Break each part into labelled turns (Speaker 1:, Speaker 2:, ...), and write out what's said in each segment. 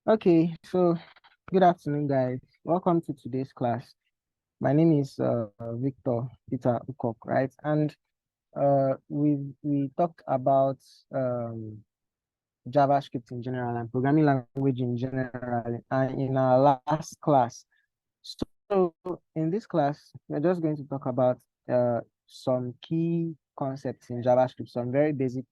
Speaker 1: Okay, so good afternoon, guys. Welcome to today's class. My name is Victor Peter Ukok, right? And we talked about JavaScript in general and programming language in general, and in our last class. So in this class, we're just going to talk about some key concepts in JavaScript, some very basic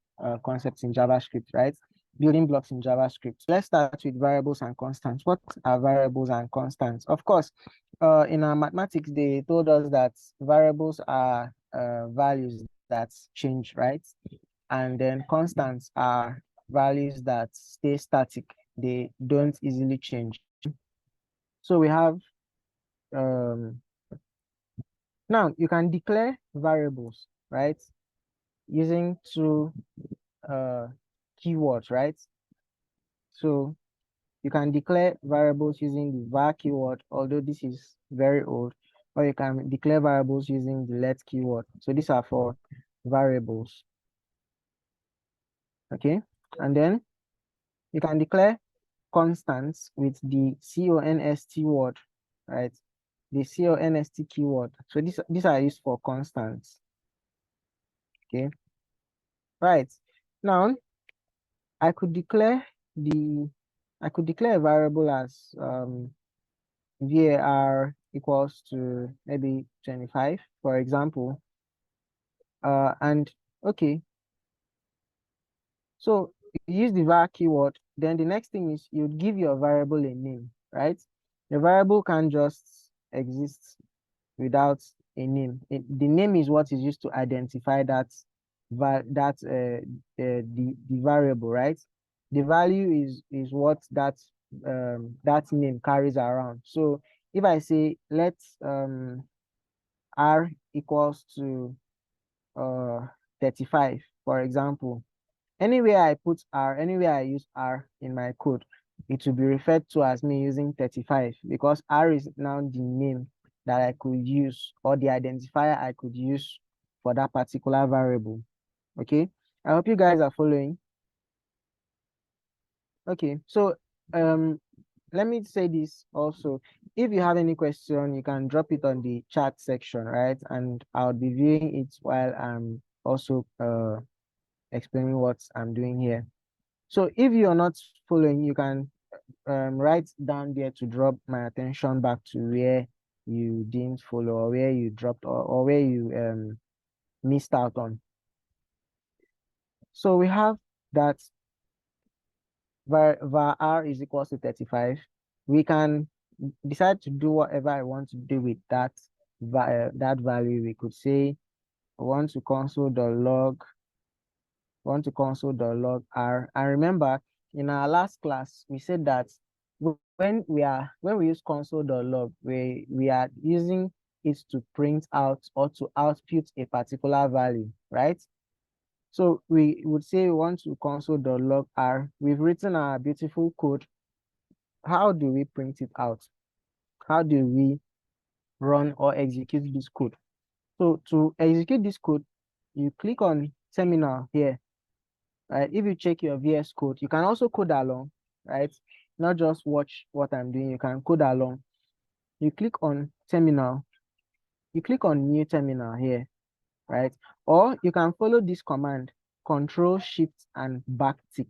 Speaker 1: concepts in JavaScript, right? Building blocks in JavaScript. Let's start with variables and constants. What are variables and constants? Of course, in our mathematics, they told us that variables are values that change, right? And then constants are values that stay static. They don't easily change. So we have now you can declare variables, right? Using two keywords, right? So you can declare variables using the var keyword, although this is very old, or you can declare variables using the let keyword. So these are for variables. Okay, and then you can declare constants with the const word, right? The const keyword. So these are used for constants. Okay, right. Now I could declare a variable as var equals to maybe 25, for example. And okay, so you use the var keyword, then the next thing is you'd give your variable a name, right? The variable can't just exist without a name. The name is what is used to identify the variable, right? The value is what that name carries around. So if I say let r equals to 35, for example, anywhere I put r, anywhere I use r in my code, it will be referred to as me using 35 because r is now the name that I could use, or the identifier I could use for that particular variable. Okay, I hope you guys are following. Okay, so let me say this also. If you have any question, you can drop it on the chat section, right? And I'll be viewing it while I'm also explaining what I'm doing here. So if you're not following, you can write down there to drop my attention back to where you didn't follow, or where you dropped, or where you missed out on. So we have that var r is equals to 35. We can decide to do whatever I want to do with that value. We could say I want to console.log r. And remember, in our last class, we said that when we use console.log, we are using it to print out or to output a particular value, right? So we would say we want to console.log r. We've written our beautiful code. How do we print it out? How do we run or execute this code? So to execute this code, you click on terminal here. Right? If you check your VS Code, you can also code along, right? Not just watch what I'm doing, you can code along. You click on terminal, you click on new terminal here, right? Or you can follow this command, Control Shift and backtick.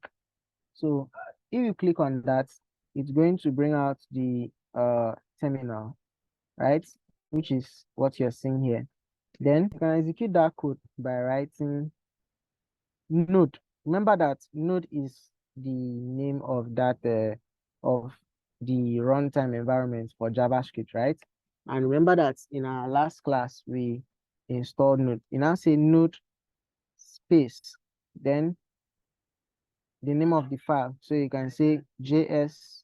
Speaker 1: So if you click on that, it's going to bring out the terminal, right? Which is what you're seeing here. Then you can execute that code by writing node. Remember that node is the name of that of the runtime environment for JavaScript, right? And remember that in our last class we installed node. You now say node space, then the name of the file. So you can say js.js.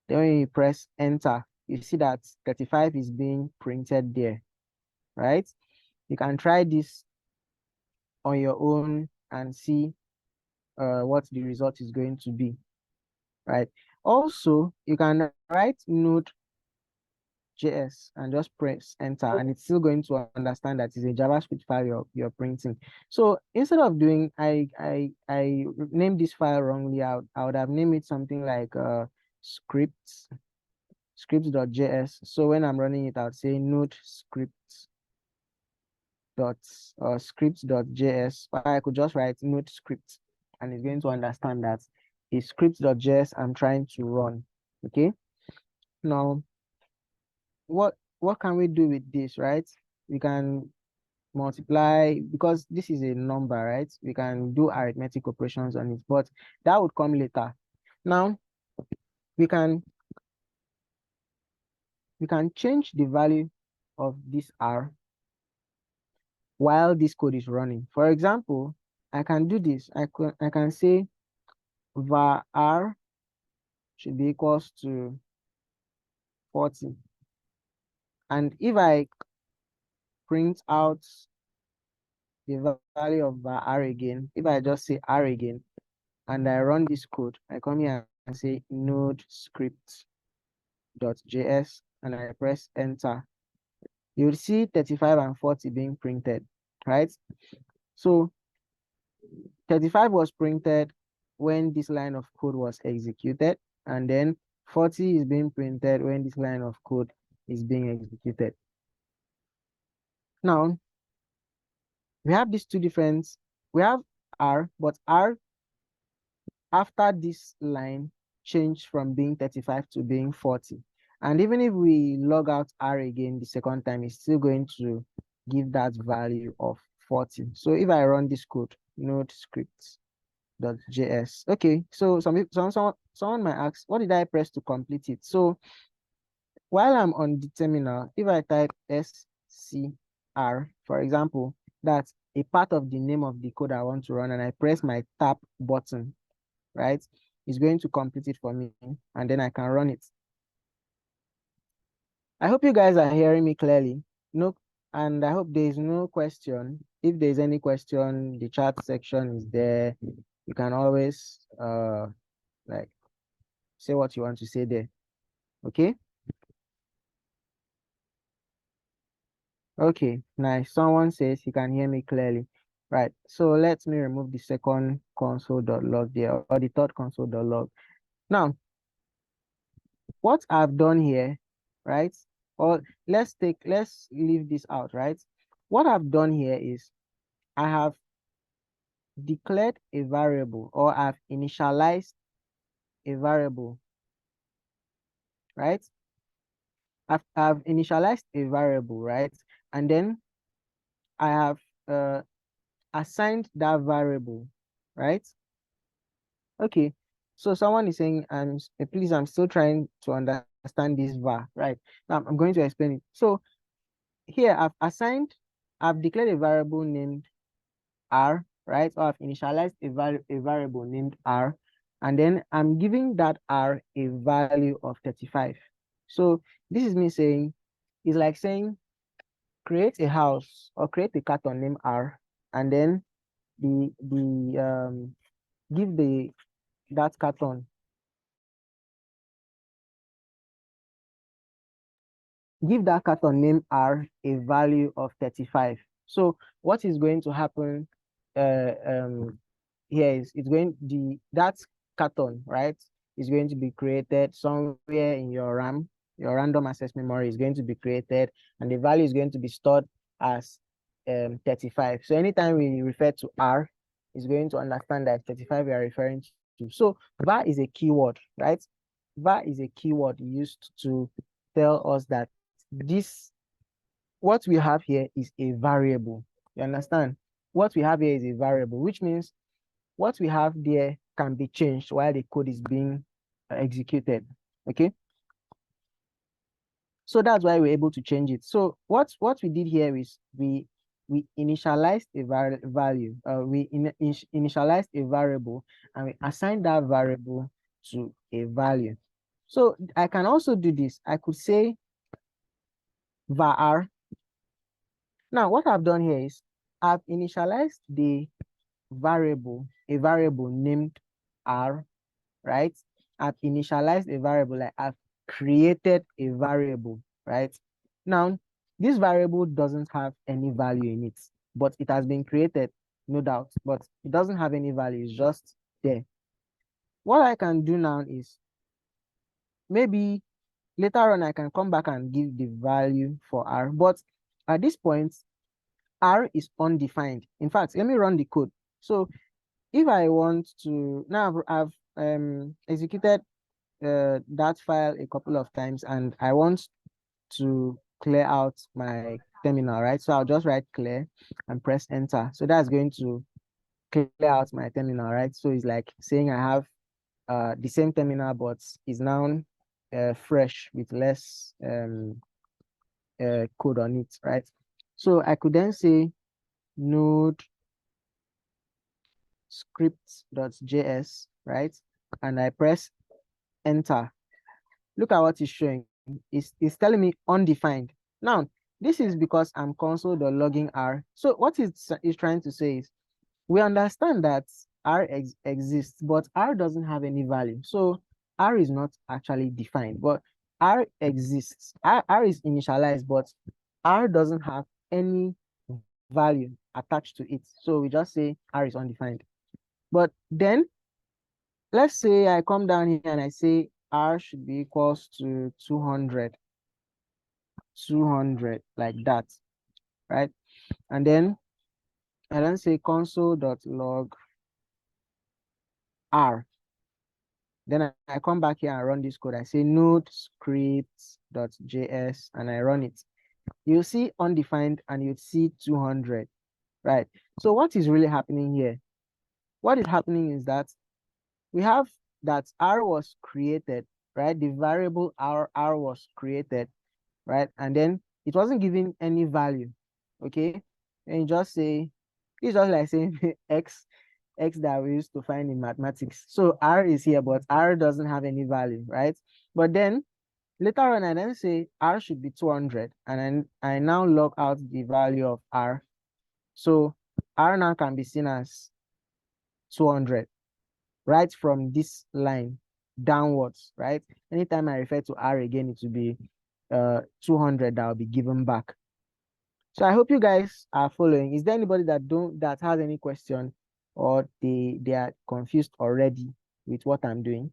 Speaker 1: Then when you press enter, you see that 35 is being printed there, right? You can try this on your own and see what the result is going to be, right? Also, you can write node script.js and just press enter, and it's still going to understand that it's a JavaScript file you're printing. So instead of doing, I named this file wrongly. I would have named it something like scripts.js. So when I'm running it, I'll say node scripts.js, or I could just write node script, and it's going to understand that it's scripts.js I'm trying to run. Okay. Now, what can we do with this, right? We can multiply, because this is a number, right? We can do arithmetic operations on it, but that would come later. Now, we can change the value of this r while this code is running. For example, I can do this. I can say var r should be equals to 40. And if I print out the value of var r again, if I just say r again, and I run this code, I come here and say node script.js, and I press enter, you'll see 35 and 40 being printed, right? So 35 was printed when this line of code was executed, and then 40 is being printed when this line of code is being executed. Now, we have these two different, we have r, but r after this line changed from being 35 to being 40. And even if we log out r again the second time, it's still going to give that value of 40. So if I run this code, node script.js. Okay, so someone might ask, what did I press to complete it? So while I'm on the terminal, if I type scr, for example, that's a part of the name of the code I want to run, and I press my tap button, right? It's going to complete it for me, and then I can run it. I hope you guys are hearing me clearly. No, and I hope there is no question. If there's any question, the chat section is there. You can always like say what you want to say there. Okay? Okay, nice. Someone says he can hear me clearly. Right. So let me remove the second console.log there, or the third console.log. Now, what I've done here, right? Or let's leave this out, right? What I've done here is I have declared a variable, or I've initialized a variable, right? I've initialized a variable, right? And then I have assigned that variable, right? Okay. So someone is saying, please, I'm still trying to understand this var, right? Now I'm going to explain it. So here I've declared a variable named r, right? Or I've initialized a variable named r, and then I'm giving that r a value of 35. So this is me saying, it's like saying, create a house or create a carton named r, and then give that carton give that carton name r a value of 35. So what is going to happen here is that carton, right, is going to be created somewhere in your RAM. Your random access memory is going to be created, and the value is going to be stored as 35. So anytime we refer to r, is going to understand that 35 we are referring to. So var is a keyword, right? var is a keyword used to tell us that what we have here is a variable. You understand? What we have here is a variable, which means what we have there can be changed while the code is being executed. Okay. So that's why we're able to change it. So what we did here is we initialized a value. Initialized a variable, and we assigned that variable to a value. So I can also do this. I could say var. Now, what I've done here is I've initialized a variable named r, right? I've initialized a variable, like I've created a variable, right? Now, this variable doesn't have any value in it, but it has been created, no doubt, but it doesn't have any value, it's just there. What I can do now is maybe later on I can come back and give the value for R, but at this point, R is undefined. In fact, let me run the code. So if I want to, now I've executed that file a couple of times and I want to clear out my terminal, right? So I'll just write clear and press enter. So that's going to clear out my terminal, right? So it's like saying I have the same terminal, but is now fresh with less code on it, right? So I could then say node script.js, right? And I press enter. Look at what it's showing. It's telling me undefined. Now, this is because I'm console.logging R. So what it's trying to say is, we understand that R exists, but R doesn't have any value. So R is not actually defined, but R exists. R is initialized, but R doesn't have any value attached to it. So we just say R is undefined. But then let's say I come down here and I say R should be equals to 200, like that, right? And then I then say console.log R. Then I come back here and run this code. I say node scripts.js and I run it. You'll see undefined and you'll see 200, right? So what is really happening here? What is happening is that we have that R was created, right? The variable R was created, right? And then it wasn't giving any value, okay? And you just say, it's just like saying X that we used to find in mathematics. So R is here, but R doesn't have any value, right? But then later on, I then say R should be 200, and then I now log out the value of R. So R now can be seen as 200, right from this line downwards, right? Anytime I refer to R again, it will be 200 that will be given back. So I hope you guys are following. Is there anybody that has any question, or they are confused already with what I'm doing?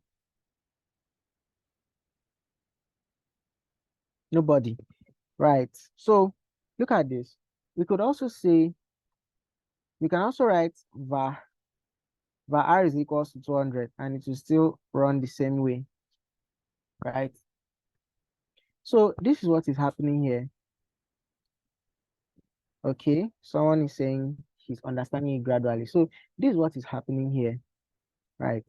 Speaker 1: Nobody. Right. So look at this. We could also say, we can also write var R is equals to 200 and it will still run the same way, right? So this is what is happening here. Okay, someone is saying he's understanding it gradually. So this is what is happening here, right?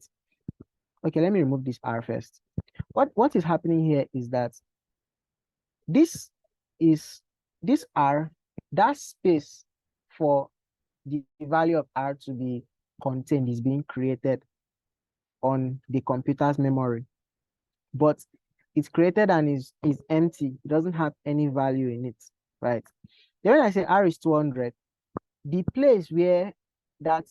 Speaker 1: Okay, let me remove this R first. What is happening here is that this is this R, that space for the value of R to be contained is being created on the computer's memory, but it's created and is empty. It doesn't have any value in it, right? Then when I say R is 200, the place where that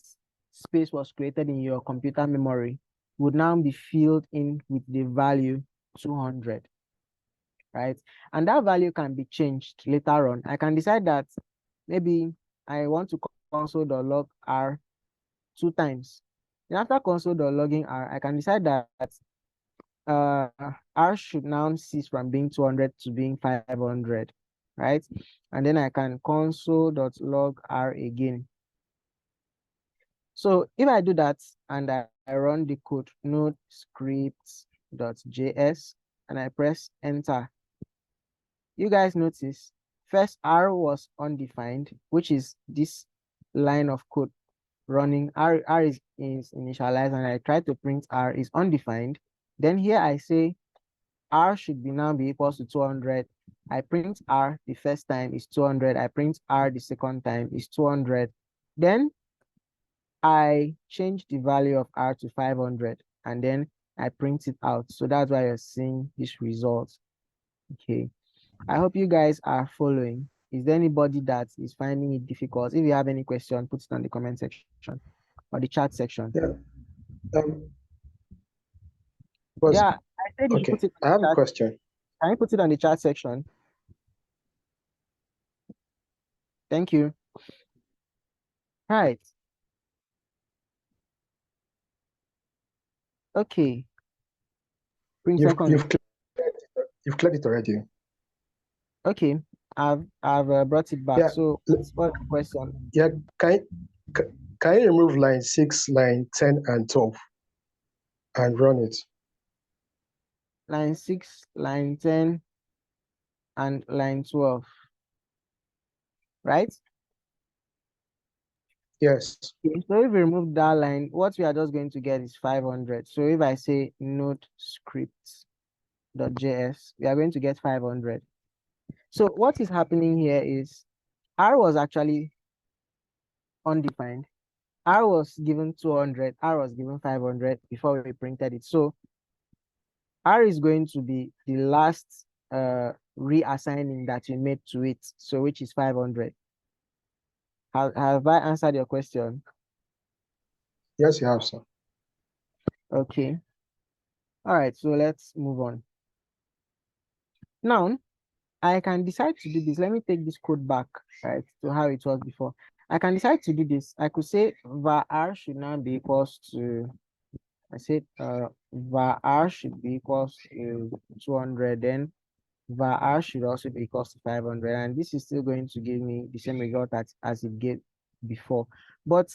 Speaker 1: space was created in your computer memory would now be filled in with the value 200, right? And that value can be changed later on. I can decide that maybe I want to console.log R 2 times. And after console.logging R, I can decide that R should now cease from being 200 to being 500, right? And then I can console.log R again. So if I do that and I run the code node scripts.js and I press enter, you guys notice first R was undefined, which is this line of code running. R is initialized and I try to print R is undefined. Then here I say R should be now be equals to 200. I print R the first time is 200. I print R the second time is 200. Then I change the value of R to 500 and then I print it out. So that's why you're seeing this result. Okay. I hope you guys are following. Is there anybody that is finding it difficult? If you have any question, put it on the comment section or the chat section.
Speaker 2: Yeah.
Speaker 1: Yeah, I said you should
Speaker 2: Okay.
Speaker 1: put it
Speaker 2: I
Speaker 1: on
Speaker 2: have
Speaker 1: the
Speaker 2: a
Speaker 1: chat.
Speaker 2: question.
Speaker 1: Can you put it on the chat section? Thank you. Right. Okay. Bring
Speaker 2: You've
Speaker 1: second.
Speaker 2: you've you've cleared it already.
Speaker 1: Okay. I've brought it back.
Speaker 2: Yeah.
Speaker 1: So
Speaker 2: l-
Speaker 1: what's the question?
Speaker 2: Yeah. Can, can you remove line 6, line 10, and 12 and run it?
Speaker 1: Line 6, line 10, and line 12. Right?
Speaker 2: Yes.
Speaker 1: Okay, so if we remove that line, what we are just going to get is 500. So if I say node script.js, we are going to get 500. So what is happening here is R was actually undefined. R was given 200, R was given 500 before we printed it. So R is going to be the last reassigning that you made to it, so which is 500. Have I answered your question?
Speaker 2: Yes, you have, sir.
Speaker 1: Okay. All right, so let's move on. Now, I can decide to do this. Let me take this code back, right, to how it was before. I can decide to do this. I could say var r should now be equals to, I said var r should be equals to 200, then var r should also be equals to 500, and this is still going to give me the same result as it gave before. But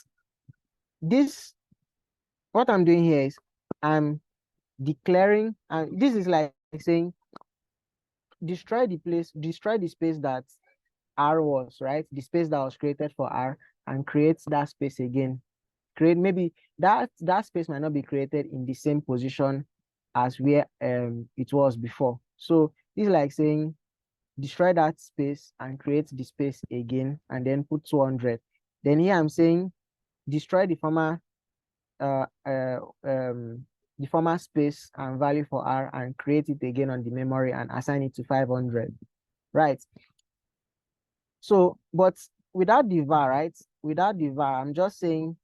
Speaker 1: this, what I'm doing here is I'm declaring, and this is like saying destroy the space that R was, right? The space that was created for R, and create that space again. Create, maybe that space might not be created in the same position as where it was before. So this is like saying destroy that space and create the space again, and then put 200. Then here I'm saying destroy uh, uh the former space and value for R, and create it again on the memory and assign it to 500. Right. So, but without the var, right? Without the var, I'm just saying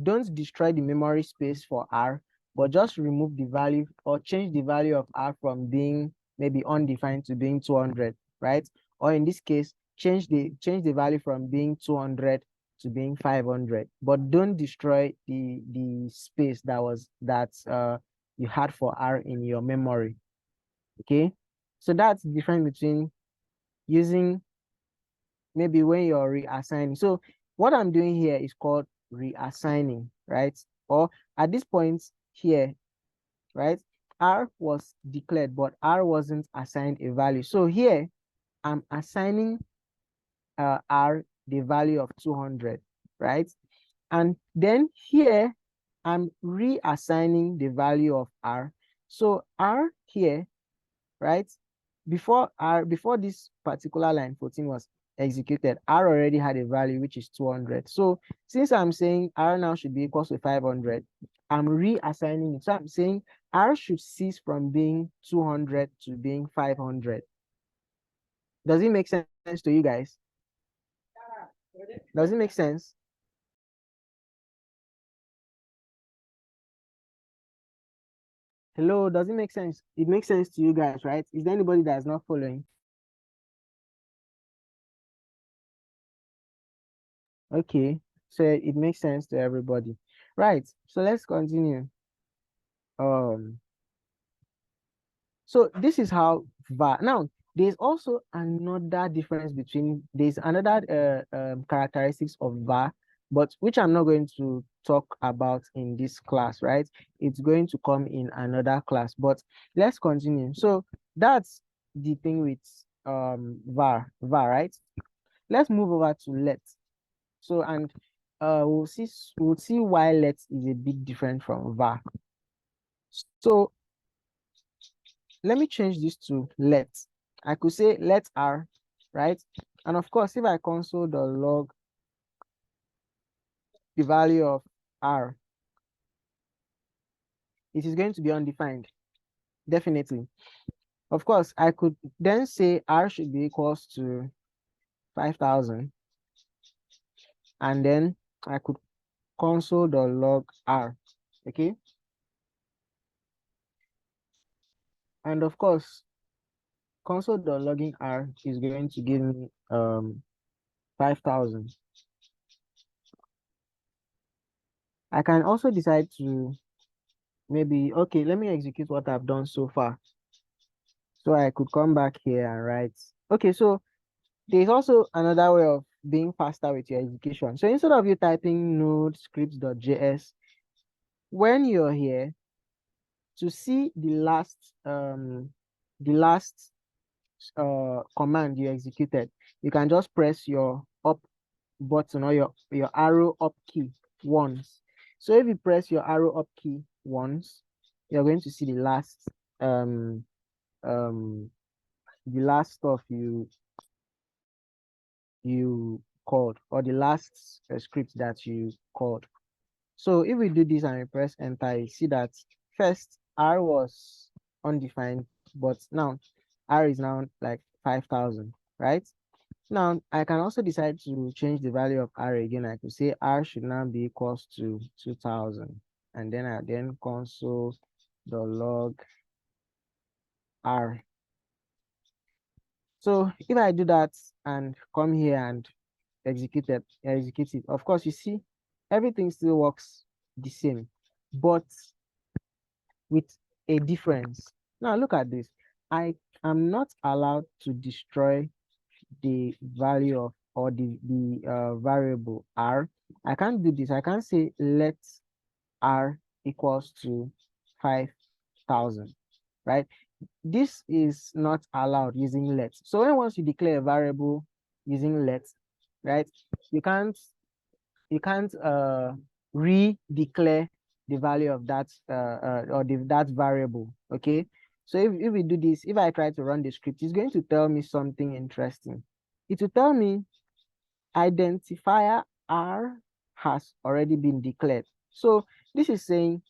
Speaker 1: don't destroy the memory space for R, but just remove the value or change the value of R from being maybe undefined to being 200, right? Or in this case, change the value from being 200 to being 500, but don't destroy the space that you had for R in your memory. Okay, so that's the difference between using maybe when you're reassigning. So what I'm doing here is called reassigning, right? Or at this point here, right? R was declared, but R wasn't assigned a value. So here I'm assigning R the value of 200, right? And then here I'm reassigning the value of R. So R here, right? Before this particular line 14 was executed, R already had a value which is 200. So since I'm saying R now should be equal to 500, I'm reassigning it. So I'm saying R should cease from being 200 to being 500. Does it make sense to you guys? Does it make sense? Hello, does it make sense? It makes sense to you guys, right? Is there anybody that is not following? Okay, so it makes sense to everybody. Right, so let's continue. Um, so this is how var. Now, there's also another difference between, there's another characteristics of var, but which I'm not going to talk about in this class, right? It's going to come in another class, but let's continue. So that's the thing with var, right? Let's move over to let. So, and we'll see why let is a bit different from var. So let me change this to let. I could say let R, right? And of course, if I console the log the value of R, it is going to be undefined, definitely. Of course, I could then say R should be equals to 5,000, and then I could console the log R, okay? And of course, console the logging R is going to give me 5,000. I can also decide to maybe, okay, let me execute what I've done so far. So I could come back here and write. Okay, so there's also another way of being faster with your execution. So instead of you typing node scripts.js, when you're here, to see the last command you executed, you can just press your up button or your arrow up key once. So if you press your arrow up key once, you're going to see um the last stuff you called, or the last script that you called. So if we do this and we press enter, you see that first R was undefined, but now R is now like 5,000, right? Now I can also decide to change the value of R again. I could say R should now be equals to 2,000, and then I console the log R. So if I do that and come here and execute it, of course you see everything still works the same, but with a difference. Now look at this. I am not allowed to destroy the value of, or the variable R. I can't do this. I can't say let R equals to 5,000, right? This is not allowed using let. So when once you declare a variable using let, right, you can't re-declare the value of that that variable. Okay, so if we do this, if I try to run the script, it's going to tell me something interesting. It will tell me identifier R has already been declared. So this is saying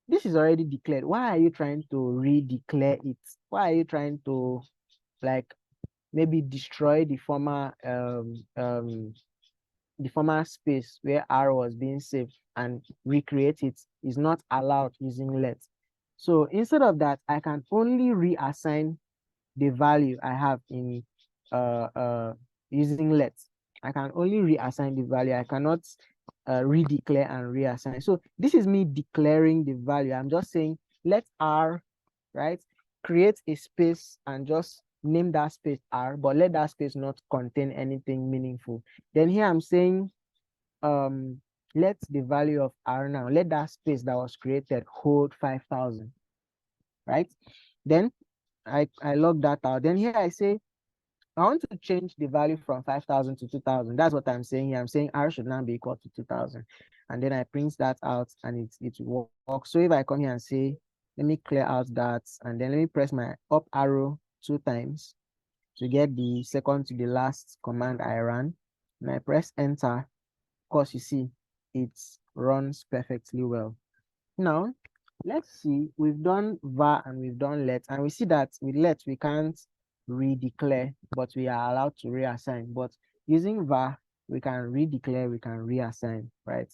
Speaker 1: this is already declared. Why are you trying to re-declare it? Why are you trying to, like, maybe destroy the former space where R was being saved and recreate it? Is not allowed using let. So instead of that, I can only reassign the value I have in using let. I can only reassign the value. I cannot redeclare and reassign. So this is me declaring the value. I'm just saying let R, right, create a space and just name that space R, but let that space not contain anything meaningful. Then here I'm saying let the value of R now, let that space that was created hold 5,000, right? Then I log that out. Then here I say I want to change the value from 5,000 to 2,000. That's what I'm saying here. I'm saying R should now be equal to 2,000. And then I print that out and it works. So if I come here and say, let me clear out that, and then let me press my up arrow 2 times to get the second to the last command I ran, and I press enter, of course, you see, it runs perfectly well. Now, let's see, we've done var and we've done let, and we see that with let, we can't redeclare, but we are allowed to reassign. But using var, we can redeclare, we can reassign, right?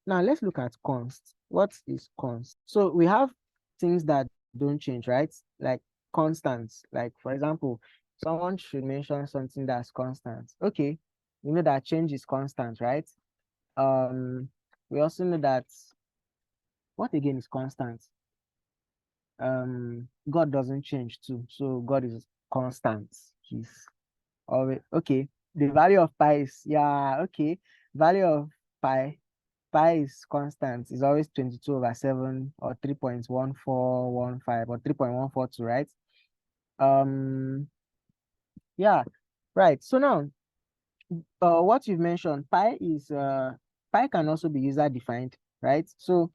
Speaker 1: Now, let's look at const. What is const? So we have things that don't change, right? Like constants. Like, for example, someone should mention something that's constant. Okay, we know that change is constant, right? We also know that what again is constant? God doesn't change too, so God is constant. He's always okay. The value of pi is, yeah, okay. Value of pi is constant. It's always 22/7 or 3.1415 or 3.142, right? Yeah, right. So now what you've mentioned, pi can also be user defined, right? So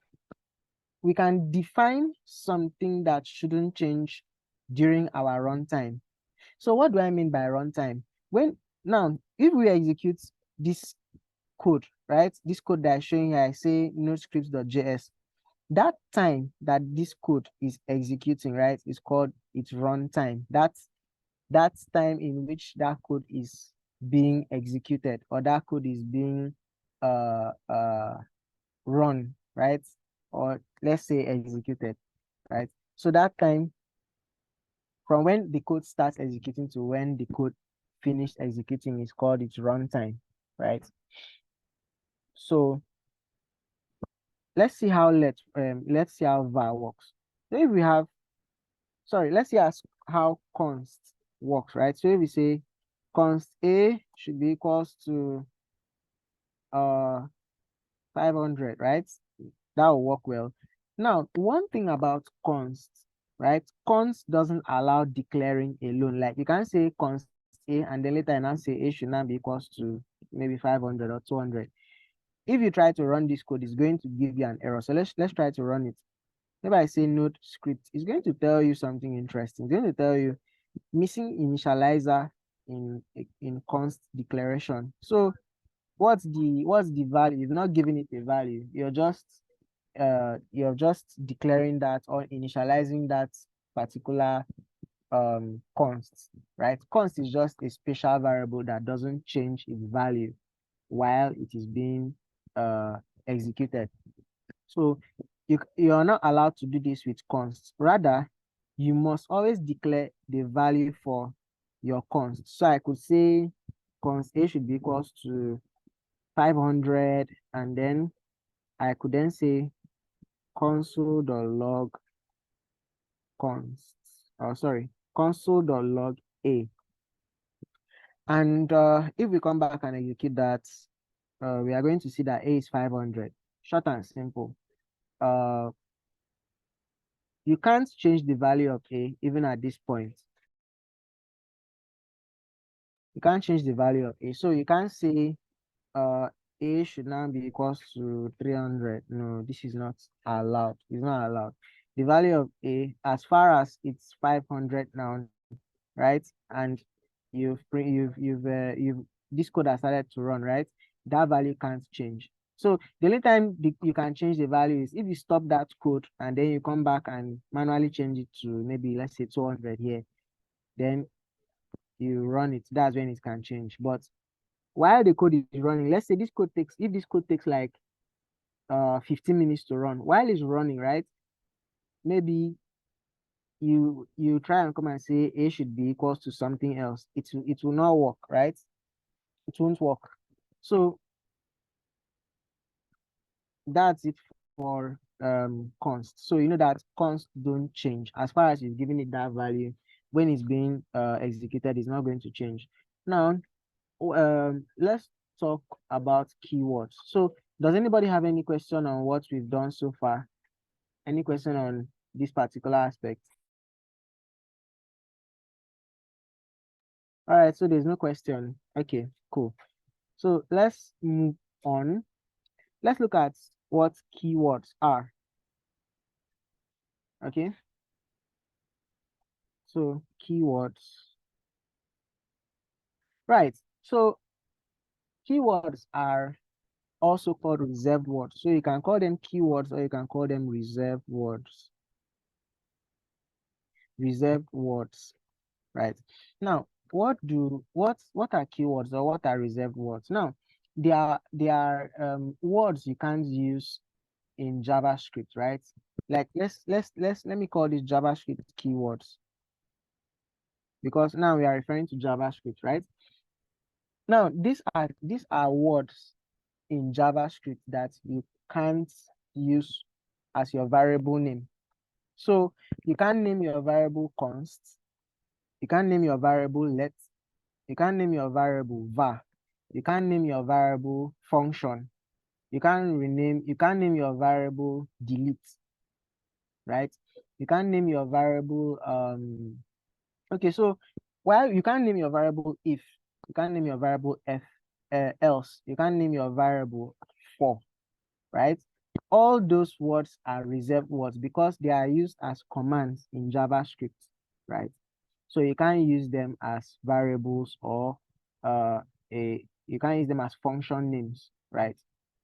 Speaker 1: we can define something that shouldn't change during our runtime. So what do I mean by runtime? Now, if we execute this code, right? This code that I'm showing here, I say NodeScripts.js. That time that this code is executing, right, is called its runtime. That's time in which that code is being executed, or that code is being run, right? Or let's say executed, right? So that time from when the code starts executing to when the code finished executing is called its runtime, right? So let's see how let's see how var works. So if we have, sorry, let's see how const works, right? So if we say const a should be equals to 500, right? That will work well. Now, one thing about const, right? Const doesn't allow declaring alone. Like you can't say const a and then later and now say a should now be equals to maybe 500 or 200. If you try to run this code, it's going to give you an error. So let's try to run it. If I say node script, it's going to tell you something interesting. It's going to tell you missing initializer in const declaration. So what's the value? You've not given it a value. You're just declaring that or initializing that particular const, right? Const is just a special variable that doesn't change its value while it is being executed. So you're not allowed to do this with const. Rather, you must always declare the value for your const. So I could say const a should be equals to 500, and then I could then say console.log const, oh sorry, console.log a. And if we come back and execute that, we are going to see that a is 500. Short and simple. You can't change the value of a even at this point. You can't change the value of a. So you can't say a should now be equals to 300. No, this is not allowed. It's not allowed. The value of a, as far as it's 500 now, right? And you've this code has started to run, right? That value can't change. So the only time you can change the value is if you stop that code and then you come back and manually change it to maybe let's say 200 here, then you run it. That's when it can change. But while the code is running, let's say this code takes, if this code takes like 15 minutes to run, while it's running, right? Maybe you try and come and say a should be equals to something else. It will not work, right? It won't work. So that's it for const. So you know that const don't change as far as you've given it that value. When it's being executed, it's not going to change. Now let's talk about keywords. So does anybody have any question on what we've done so far? Any question on this particular aspect? All right, so there's no question. Okay, cool. So let's move on. Let's look at what keywords are. Okay, so keywords. Right, so keywords are also called reserved words. So you can call them keywords or you can call them reserved words. Reserved words, right? Now, what are keywords or what are reserved words? Now, they are words you can't use in JavaScript, right? Like let me call this JavaScript keywords because now we are referring to JavaScript, right? Now, these are words in JavaScript that you can't use as your variable name. So you can't name your variable const, you can't name your variable let, you can't name your variable var, you can't name your variable function, you can't name your variable delete, right? You can't name your variable okay, so while you can't name your variable if, you can't name your variable f else, you can't name your variable for, right? All those words are reserved words because they are used as commands in JavaScript, right? So you can't use them as variables or you can't use them as function names, right?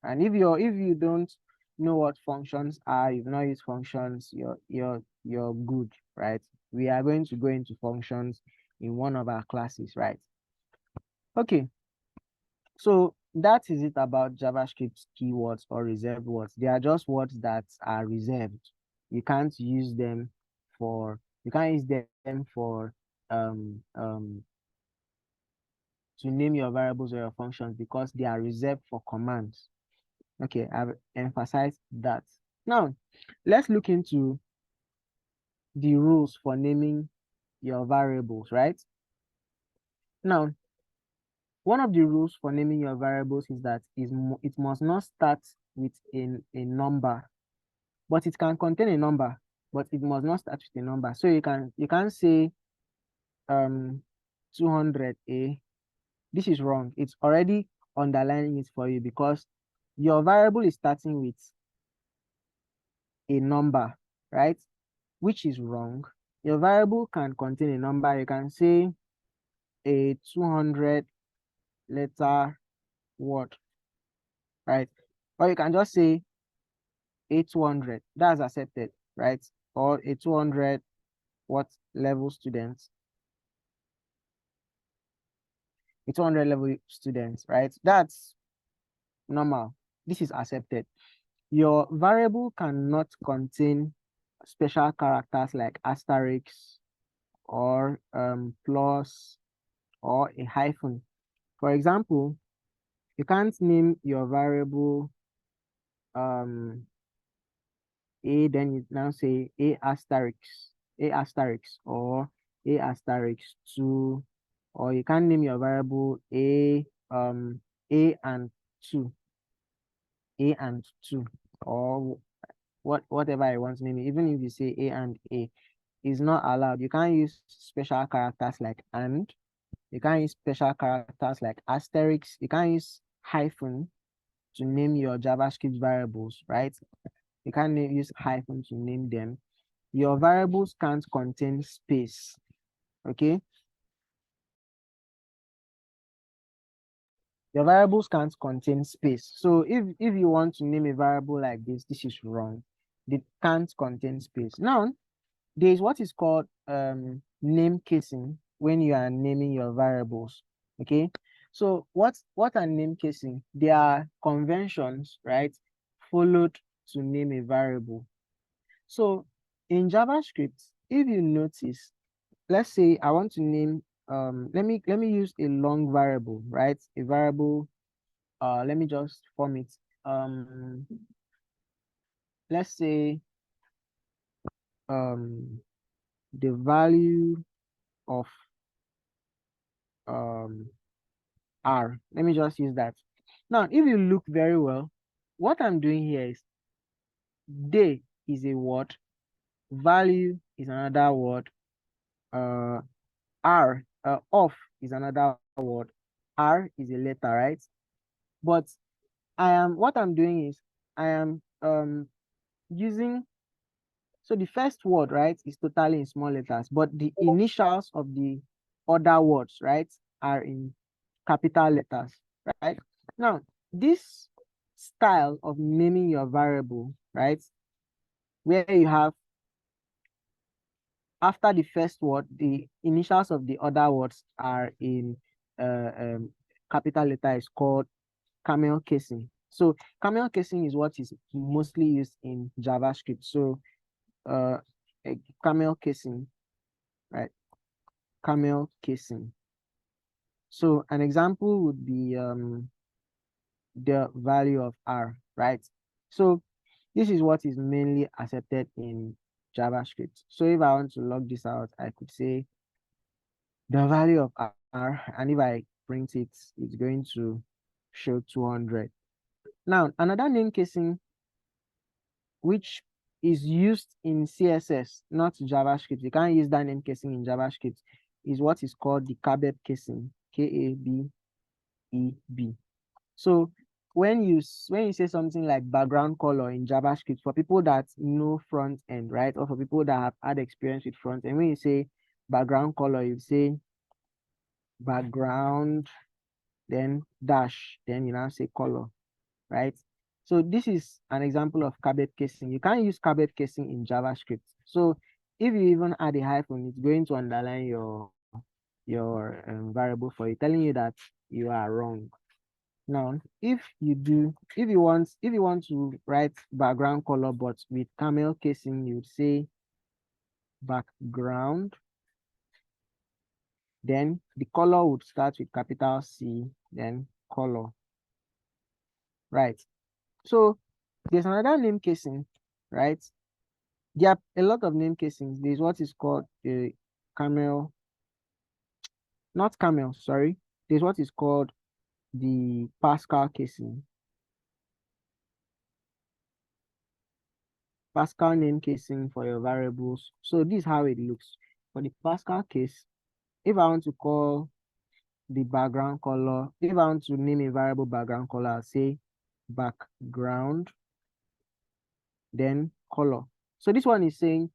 Speaker 1: And if you don't know what functions are, you've not used functions, you're good, right? We are going to go into functions in one of our classes, right? Okay, so that is it about JavaScript keywords or reserved words. They are just words that are reserved. You can't use them for um um to name your variables or your functions because they are reserved for commands. Okay, I've emphasized that. Now, let's look into the rules for naming your variables, right? Now, one of the rules for naming your variables is that it must not start with a number, but it can contain a number, but it must not start with a number. So you can say 200A. This is wrong. It's already underlining it for you because your variable is starting with a number, right? Which is wrong. Your variable can contain a number. You can say a 200 letter word, right? Or you can just say a 200. That's accepted, right? Or a 200 what level students. A 200 level students, right? That's normal. This is accepted. Your variable cannot contain special characters like asterisks or plus or a hyphen. For example, you can't name your variable a, then you now say a asterisk or a asterisk 2, or you can name your variable a and 2, a and 2, or whatever I want to name it. Even if you say a and a, is not allowed. You can't use special characters like and. You can't use special characters like asterisks. You can't use hyphen to name your JavaScript variables, right? You can't use hyphen to name them. Your variables can't contain space, okay? Your variables can't contain space. So if you want to name a variable like this is wrong. It can't contain space. Now, there is what is called name casing when you are naming your variables. Okay, so what are name casing? They are conventions, right, followed to name a variable. So in JavaScript, if you notice, let's say I want to name let me use a long variable, right? A variable, let me just form it. Let's say the value of R. Let me just use that. Now, if you look very well, what I'm doing here is day is a word, value is another word, R, off is another word, R is a letter, right? But what I'm doing is I am using, so the first word, right, is totally in small letters, but the initials of the other words, right, are in capital letters, right? Now, this style of naming your variable, right, where you have after the first word, the initials of the other words are in capital letter is called camel casing. So camel casing is what is mostly used in JavaScript. So a camel casing, right? Camel casing. So an example would be the value of R, right? So this is what is mainly accepted in JavaScript. So if I want to log this out, I could say the value of R, and if I print it, it's going to show 200. Now, another name casing which is used in CSS, not JavaScript. You can't use that name casing in JavaScript, is what is called the KABEB casing, KABEB. So when you say something like background color in JavaScript, for people that know front end, right, or for people that have had experience with front end, when you say background color, you say background, then dash, then you now say color, right? So this is an example of KABEB casing. You can't use KABEB casing in JavaScript. So if you even add a hyphen, it's going to underline your variable for you, telling you that you are wrong. Now, if you want to write background color but with camel casing, you would say background Then the color would start with capital C, then color. Right. So there's another name casing, right? There are a lot of name casings. There's what is called the camel, not camel, sorry. There's what is called the Pascal casing. Pascal name casing for your variables. So this is how it looks. For the Pascal case, if I want to call the background color, if I want to name a variable background color, I'll say background, then color. So this one is saying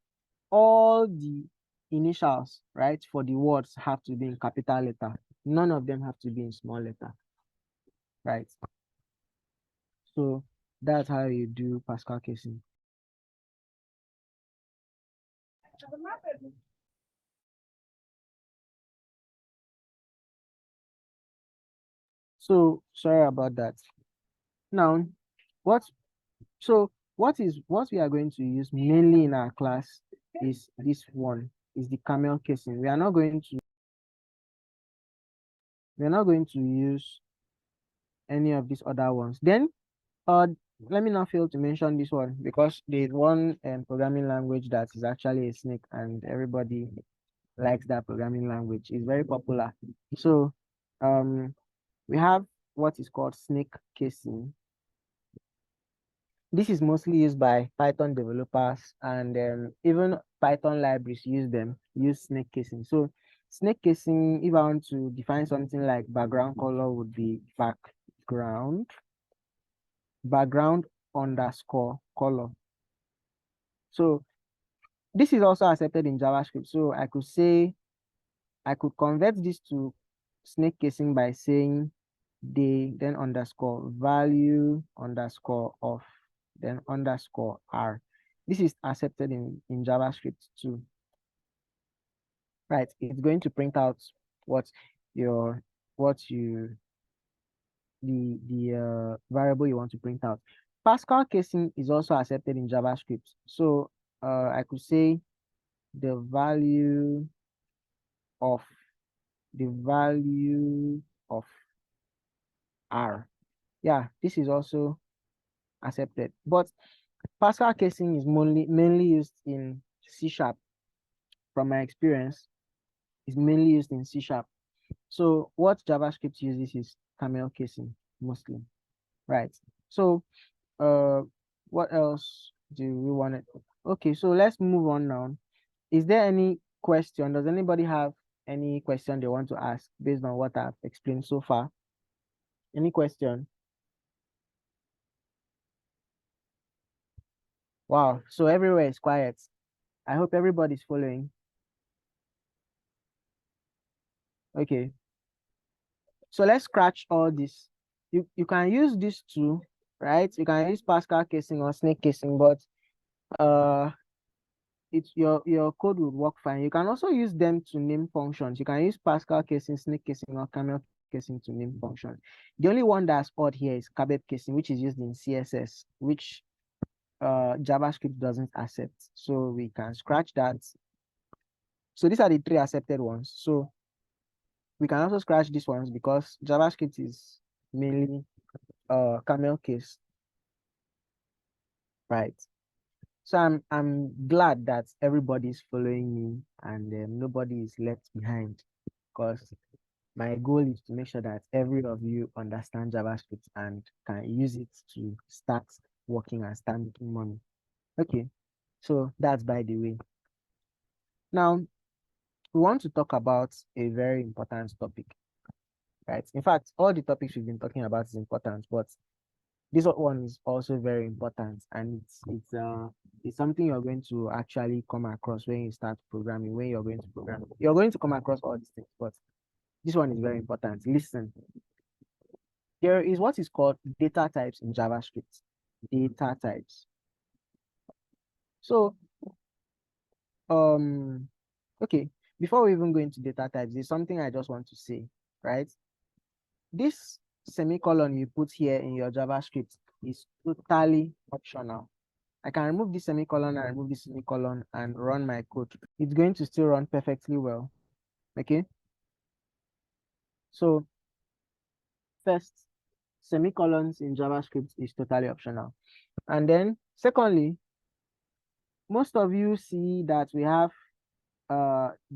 Speaker 1: all the initials, right, for the words have to be in capital letter. None of them have to be in small letter, right? So that's how you do Pascal casing. So sorry about that. Now, what what we are going to use mainly in our class is this one, is the camel casing. We are not going to use any of these other ones. Then let me not fail to mention this one, because there's one programming language that is actually a snake and everybody likes that programming language. It's very popular. So we have what is called snake casing. This is mostly used by Python developers, and even Python libraries use snake casing. So snake casing, if I want to define something like background color, would be background underscore color. So this is also accepted in JavaScript. So I could convert this to snake casing by saying then underscore value underscore of, then underscore R. This is accepted in JavaScript too. Right, it's going to print out what your the variable you want to print out. Pascal casing is also accepted in JavaScript. So I could say the value of R. Yeah, this is also accepted. But Pascal casing is mainly used in C#. From my experience, is mainly used in C#. So what JavaScript uses is camel casing mostly, right? So what else do we want to? Okay, so let's move on now. Is there any question? Does anybody have any question they want to ask based on what I've explained so far? Any question? Wow, so everywhere is quiet. I hope everybody's following. Okay, so let's scratch all this. You can use this too, right? You can use Pascal casing or snake casing, but it's your code would work fine. You can also use them to name functions. You can use Pascal casing, snake casing, or camel casing to name functions. The only one that's odd here is kebab casing, which is used in CSS, which JavaScript doesn't accept. So we can scratch that. So these are the 3 accepted ones. So we can also scratch these ones because JavaScript is mainly camel case, right? So I'm glad that everybody's following me and nobody is left behind, because my goal is to make sure that every of you understand JavaScript and can use it to start working and start making money. Okay, so that's by the way. Now we want to talk about a very important topic, right? In fact, all the topics we've been talking about is important, but this one is also very important, and it's something you're going to actually come across when you start programming. When you're going to program, you're going to come across all these things, but this one is very important. Listen, there is what is called data types in JavaScript. Data types. So okay, before we even go into data types, there's something I just want to say, right? This semicolon you put here in your JavaScript is totally optional. I can remove this semicolon and remove this semicolon and run my code. It's going to still run perfectly well. Okay. So first, semicolons in JavaScript is totally optional. And then secondly, most of you see that we have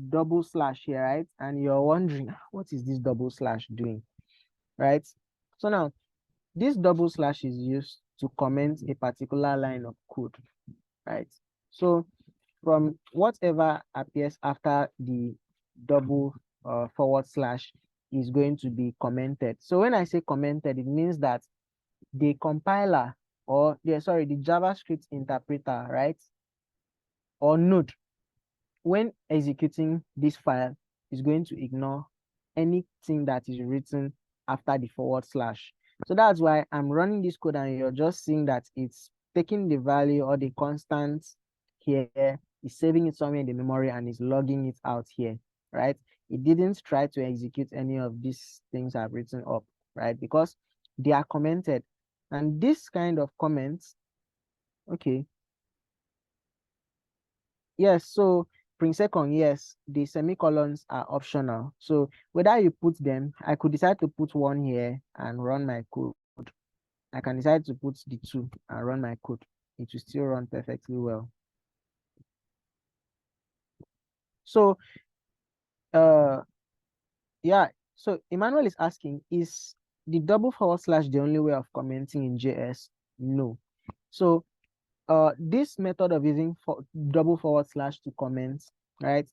Speaker 1: double slash here, right? And you're wondering, what is this double slash doing, right? So now this double slash is used to comment a particular line of code, right? So from whatever appears after the double forward slash is going to be commented. So when I say commented, it means that the compiler or the JavaScript interpreter, right? Or node, when executing this file, is going to ignore anything that is written after the forward slash. So that's why I'm running this code and you're just seeing that it's taking the value or the constant here, is saving it somewhere in the memory and is logging it out here, right? It didn't try to execute any of these things I've written up, right? Because they are commented. And this kind of comments, okay. Yes, so print second, yes, the semicolons are optional. So whether you put them, I could decide to put one here and run my code. I can decide to put the two and run my code. It will still run perfectly well. So yeah, so Emmanuel is asking, is the double forward slash the only way of commenting in JS? No. So this method of using double forward slash to comment, right?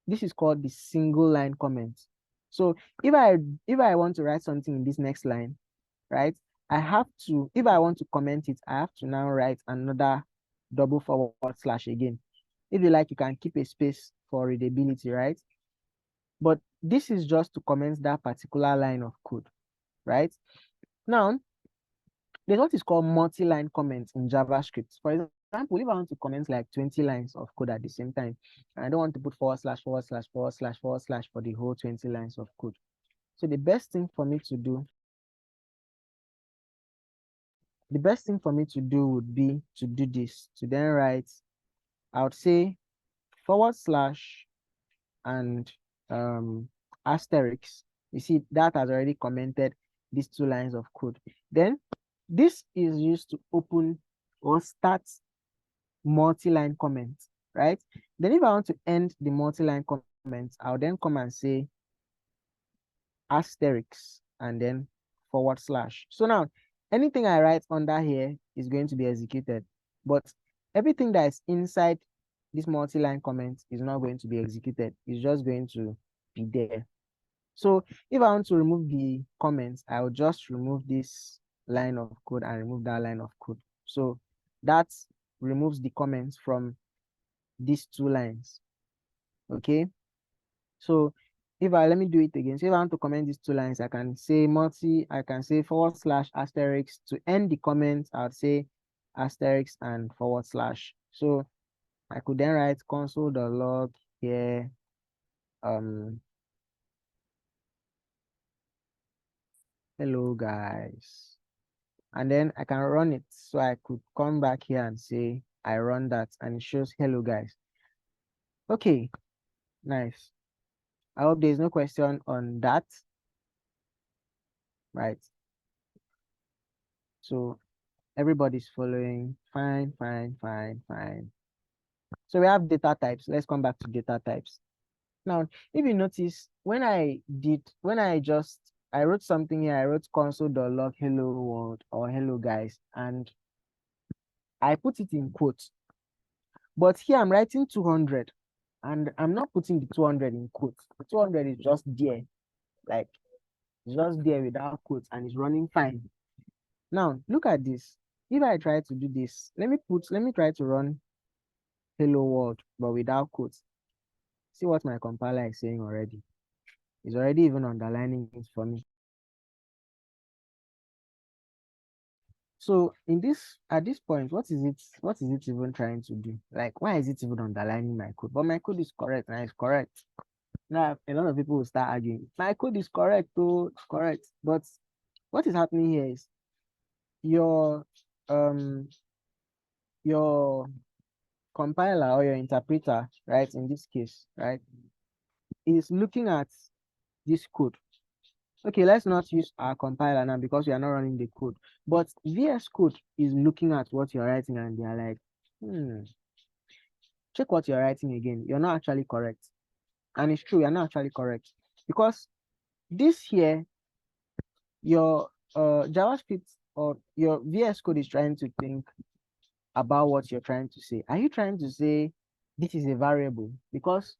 Speaker 1: This is called the single line comment. So if I want to write something in this next line, right, I have to, if I want to comment it, I have to now write another double forward slash again. If you like, you can keep a space for readability, right? But this is just to comment that particular line of code, right? Now, there's what is called multi-line comments in JavaScript. For example, if I want to comment like 20 lines of code at the same time, and I don't want to put forward slash, forward slash, forward slash, forward slash for the whole 20 lines of code. So the best thing for me to do would be to do this, to then write, I would say forward slash and asterisk. You see, that has already commented these 2 lines of code. Then this is used to open or start multi-line comments, right? Then if I want to end the multi-line comments, I'll then come and say asterisk and then forward slash. So now anything I write under here is going to be executed, but everything that is inside this multi-line comment is not going to be executed. It's just going to be there. So if I want to remove the comments, I will just remove this line of code and remove that line of code. So that removes the comments from these 2 lines. Okay. So if let me do it again. So if I want to comment these 2 lines, I can say forward slash asterisk. To end the comment, I would say asterisk and forward slash. So I could then write console.log here. Hello guys. And then I can run it. So I could come back here and say I run that and it shows hello guys. Okay, nice. I hope there's no question on that. Right. So everybody's following. Fine, fine, fine, fine. So we have data types. Let's come back to data types. Now, if you notice, when I wrote something here, I wrote console.log hello world or hello guys, and I put it in quotes. But here I'm writing 200 and I'm not putting the 200 in quotes. The 200 is just there, like just there without quotes and it's running fine. Now, look at this. If I try to do this, let me try to run hello world, but without quotes. See what my compiler is saying already. It's already even underlining it for me. So at this point, what is it even trying to do? Like, why is it even underlining my code? But my code is correct and it's correct. Now, a lot of people will start arguing. My code is correct, though, it's correct. But what is happening here is your compiler or your interpreter, right, in this case, right, is looking at this code Okay, let's not use our compiler now because we are not running the code. But VS Code is looking at what you're writing and they're like, check what you're writing again. You're not actually correct. And it's true, you're not actually correct. Because this here, your JavaScript or your VS Code is trying to think about what you're trying to say. Are you trying to say this is a variable? Because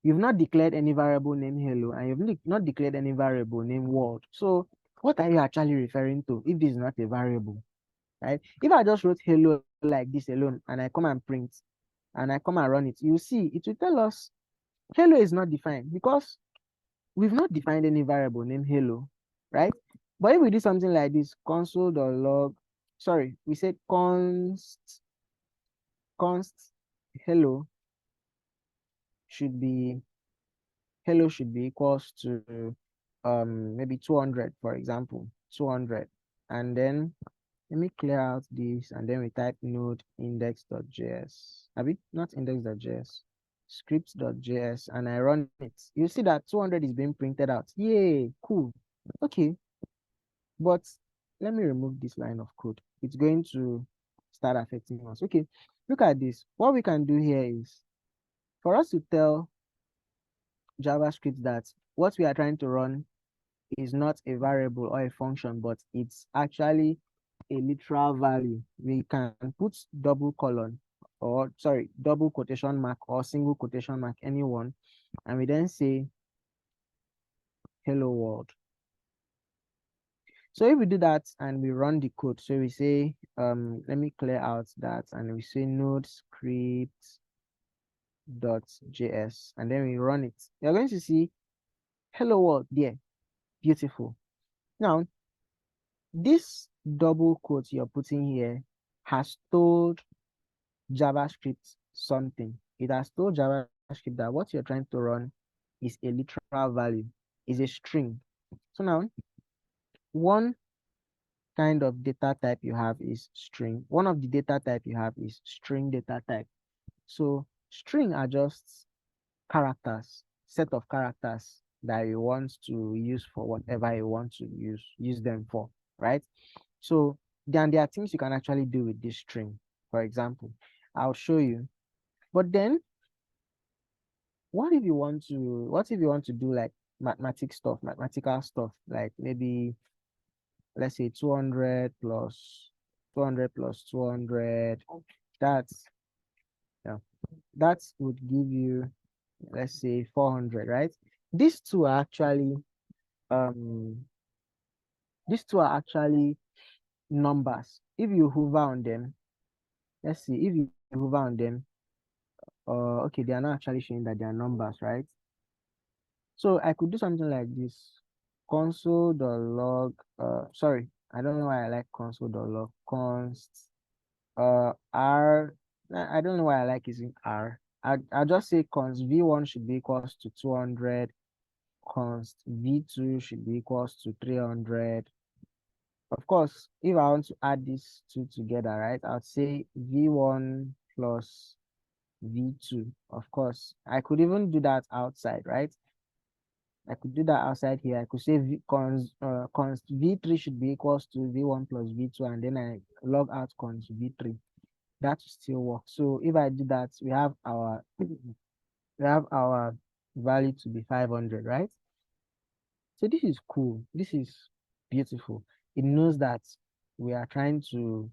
Speaker 1: you've not declared any variable named hello and you've not declared any variable named world. So what are you actually referring to if this is not a variable, right? If I just wrote hello like this alone and I come and print and I come and run it, you see it will tell us hello is not defined because we've not defined any variable named hello, right? But if we do something like this, console.log, sorry, we said const hello should be equals to maybe 200, for example, 200. And then let me clear out this and then we type node index.js. Not index.js, script.js, and I run it. You see that 200 is being printed out. Yay, cool. Okay, but let me remove this line of code. It's going to start affecting us. Okay, look at this. What we can do here is for us to tell JavaScript that what we are trying to run is not a variable or a function, but it's actually a literal value. We can put double colon or sorry, double quotation mark or single quotation mark, anyone, and we then say hello world. So if we do that and we run the code, so we say, let me clear out that and we say node script.js and then we run it. You're going to see hello world there. Beautiful. Now, this double quote you're putting here has told JavaScript something. It has told JavaScript that what you're trying to run is a literal value, is a string. So now, one kind of data type you have is string. One of the data type you have is string data type. So string are just characters, set of characters that you want to use for whatever you want to use them for, right? So then there are things you can actually do with this string. For example, I'll show you. But then what if you want to do like mathematical stuff, like maybe let's say 200 plus 200 plus 200. That's yeah, that would give you, let's say, 400, right? These two are actually um these two are actually numbers. If you hover on them, let's see, if you hover on them, okay, they are not actually showing that they are numbers, right? So I could do something like this. Console.log, sorry, I don't know why I like console.log, const, r, I don't know why I like using r. I'll just say const v1 should be equals to 200, const v2 should be equals to 300. Of course, if I want to add these two together, right, I'll say v1 plus v2. Of course, I could even do that outside, right? I could do that outside here. I could say const v3 should be equals to v1 plus v2, and then I log out const v3. That will still work. So if I do that, we have our value to be 500, right? So this is cool. This is beautiful. It knows that we are trying to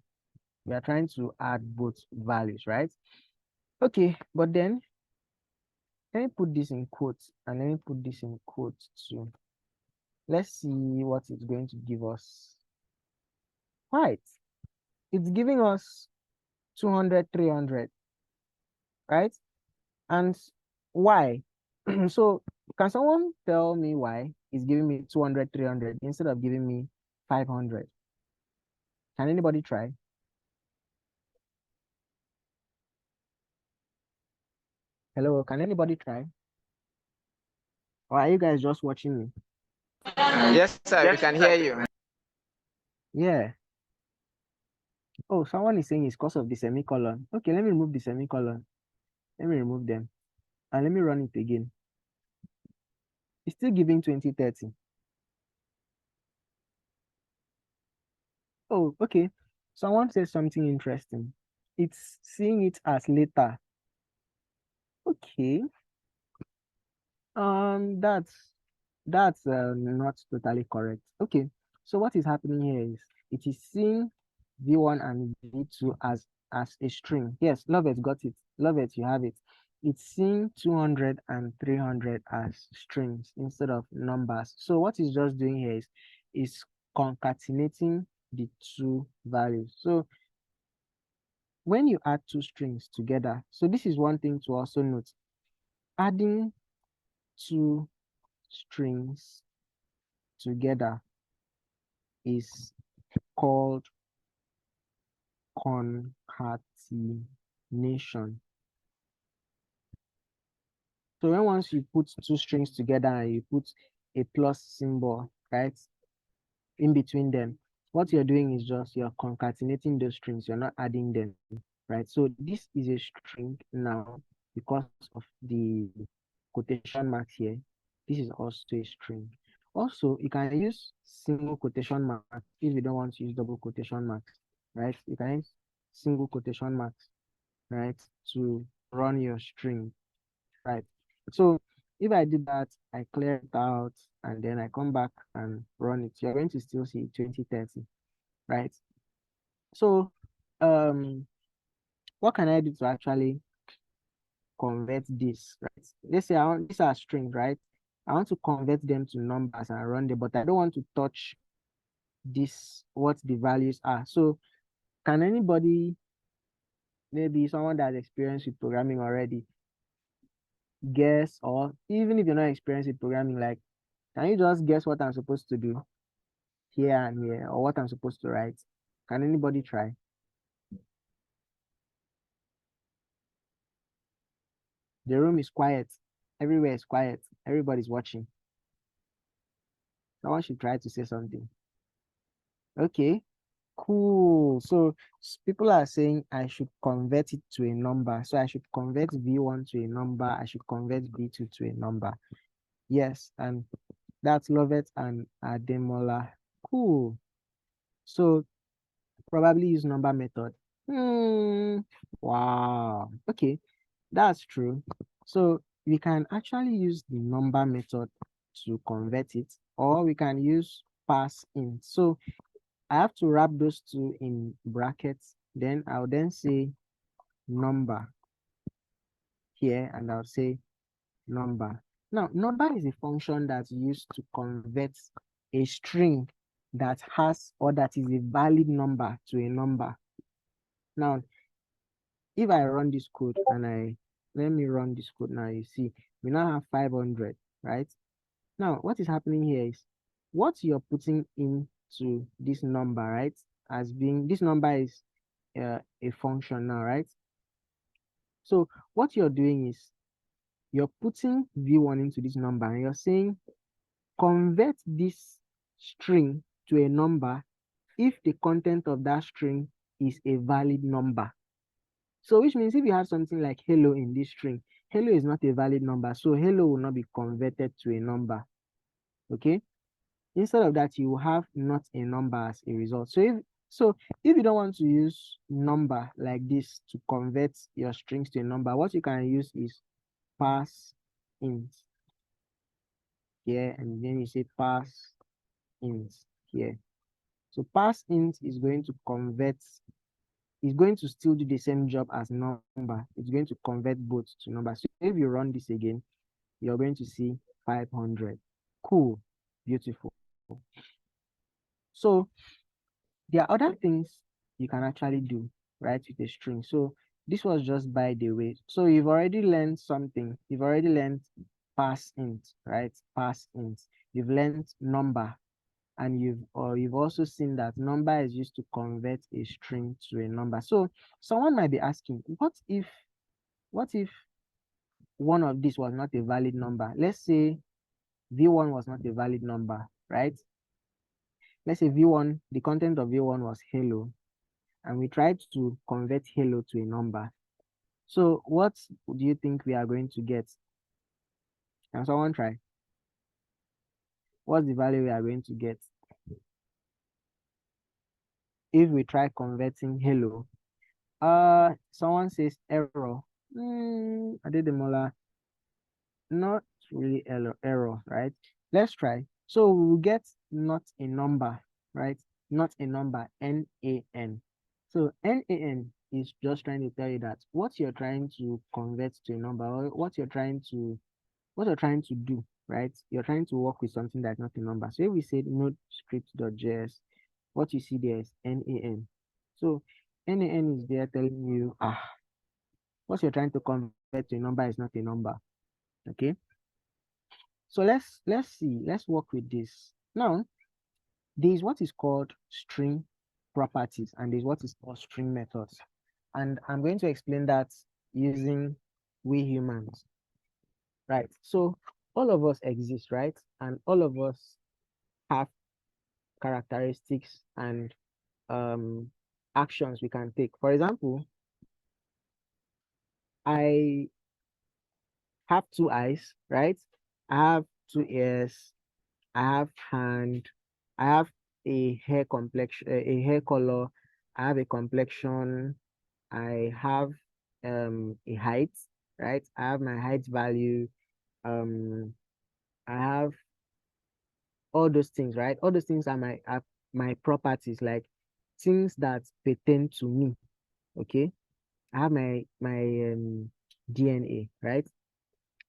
Speaker 1: add both values, right? Okay, but then let me put this in quotes and let me put this in quotes too. Let's see what it's going to give us. Right. It's giving us 200, 300, right? And why? So can someone tell me why it's giving me 200, 300 instead of giving me 500? Can anybody try? Hello, can anybody try? Or are you guys just watching me?
Speaker 3: Yes, sir, we can hear you.
Speaker 1: Yeah. Oh, someone is saying it's because of the semicolon. Okay, let me remove the semicolon. Let me remove them. And let me run it again. It's still giving 2030. Oh, okay. Someone says something interesting. It's seeing it as later. Okay. That's not totally correct. Okay. So what is happening here is it is seeing V1 and V2 as a string. Yes, love it, got it. Love it, you have it. It's seeing 200 and 300 as strings instead of numbers. So what it's just doing here is concatenating the two values. So when you add two strings together, so this is one thing to also note. Adding two strings together is called concatenation. So when once you put two strings together and you put a plus symbol, right, in between them, what you're doing is just you're concatenating those strings, you're not adding them, right? So this is a string now because of the quotation marks here. This is also a string. Also, you can use single quotation marks if you don't want to use double quotation marks, right? You can use single quotation marks, right, to run your string, right? So if I do that, I clear it out and then I come back and run it, you're going to still see 2030, right? So what can I do to actually convert this, right? Let's say these are strings, right? I want to convert them to numbers and run them, but I don't want to touch this, what the values are. So can anybody, maybe someone that's experienced with programming already, guess, or even if you're not experienced with programming, like, can you just guess what I'm supposed to do here and here, or what I'm supposed to write? Can anybody try? The room is quiet. Everywhere is quiet. Everybody's watching. Someone should try to say something. Okay, cool. So people are saying I should convert it to a number. So I should convert V1 to a number. I should convert V2 to a number. Yes, and that's Lovett and Ademola. Cool. So probably use number method. Wow. Okay, that's true. So we can actually use the number method to convert it, or we can use pass in. So I have to wrap those two in brackets. Then I'll then say number here, and I'll say number. Now, number is a function that's used to convert a string that has or that is a valid number to a number. Now, if I run this code and let me run this code now, you see, we now have 500, right? Now, what is happening here is what you're putting into this number, right? As being, this number is a function now, right? So what you're doing is you're putting V1 into this number and you're saying convert this string to a number if the content of that string is a valid number. So which means if you have something like hello in this string, hello is not a valid number, so hello will not be converted to a number. Okay. Instead of that, you will have not a number as a result. So if you don't want to use number like this to convert your strings to a number, what you can use is pass int here, and then you say pass int here. So pass int is going to convert, is going to still do the same job as number. It's going to convert both to numbers. So if you run this again, you're going to see 500. Cool, beautiful. So there are other things you can actually do, right, with a string. So this was just by the way. So you've already learned something. You've already learned pass int, right? Pass int. You've learned number, and you've also seen that number is used to convert a string to a number. So someone might be asking, what if one of these was not a valid number? Let's say V1 was not a valid number, right? Let's say V1, the content of V1 was hello, and we tried to convert hello to a number. So what do you think we are going to get? Can someone try? What's the value we are going to get? if we try converting hello, someone says error. I did the molar, not really error, right? Let's try. So we'll get not a number, right? Not a number, NaN. So NaN is just trying to tell you that what you're trying to convert to a number, or what you're trying to do, right? You're trying to work with something that's not a number. So if we say NodeScript.js, what you see there is NaN. So NaN is there telling you, what you're trying to convert to a number is not a number. Okay. So let's see. Let's work with this. Now, there's what is called string properties, and there's what is called string methods. And I'm going to explain that using we humans. Right. So all of us exist, right? And all of us have characteristics and actions we can take. For example, I have 2 eyes, right? I have 2 ears, I have hand, I have a hair complexion, a hair color, I have a complexion, I have a height, right? I have my height value, I have all those things, right? All those things are my properties, like things that pertain to me. Okay. I have my DNA, right?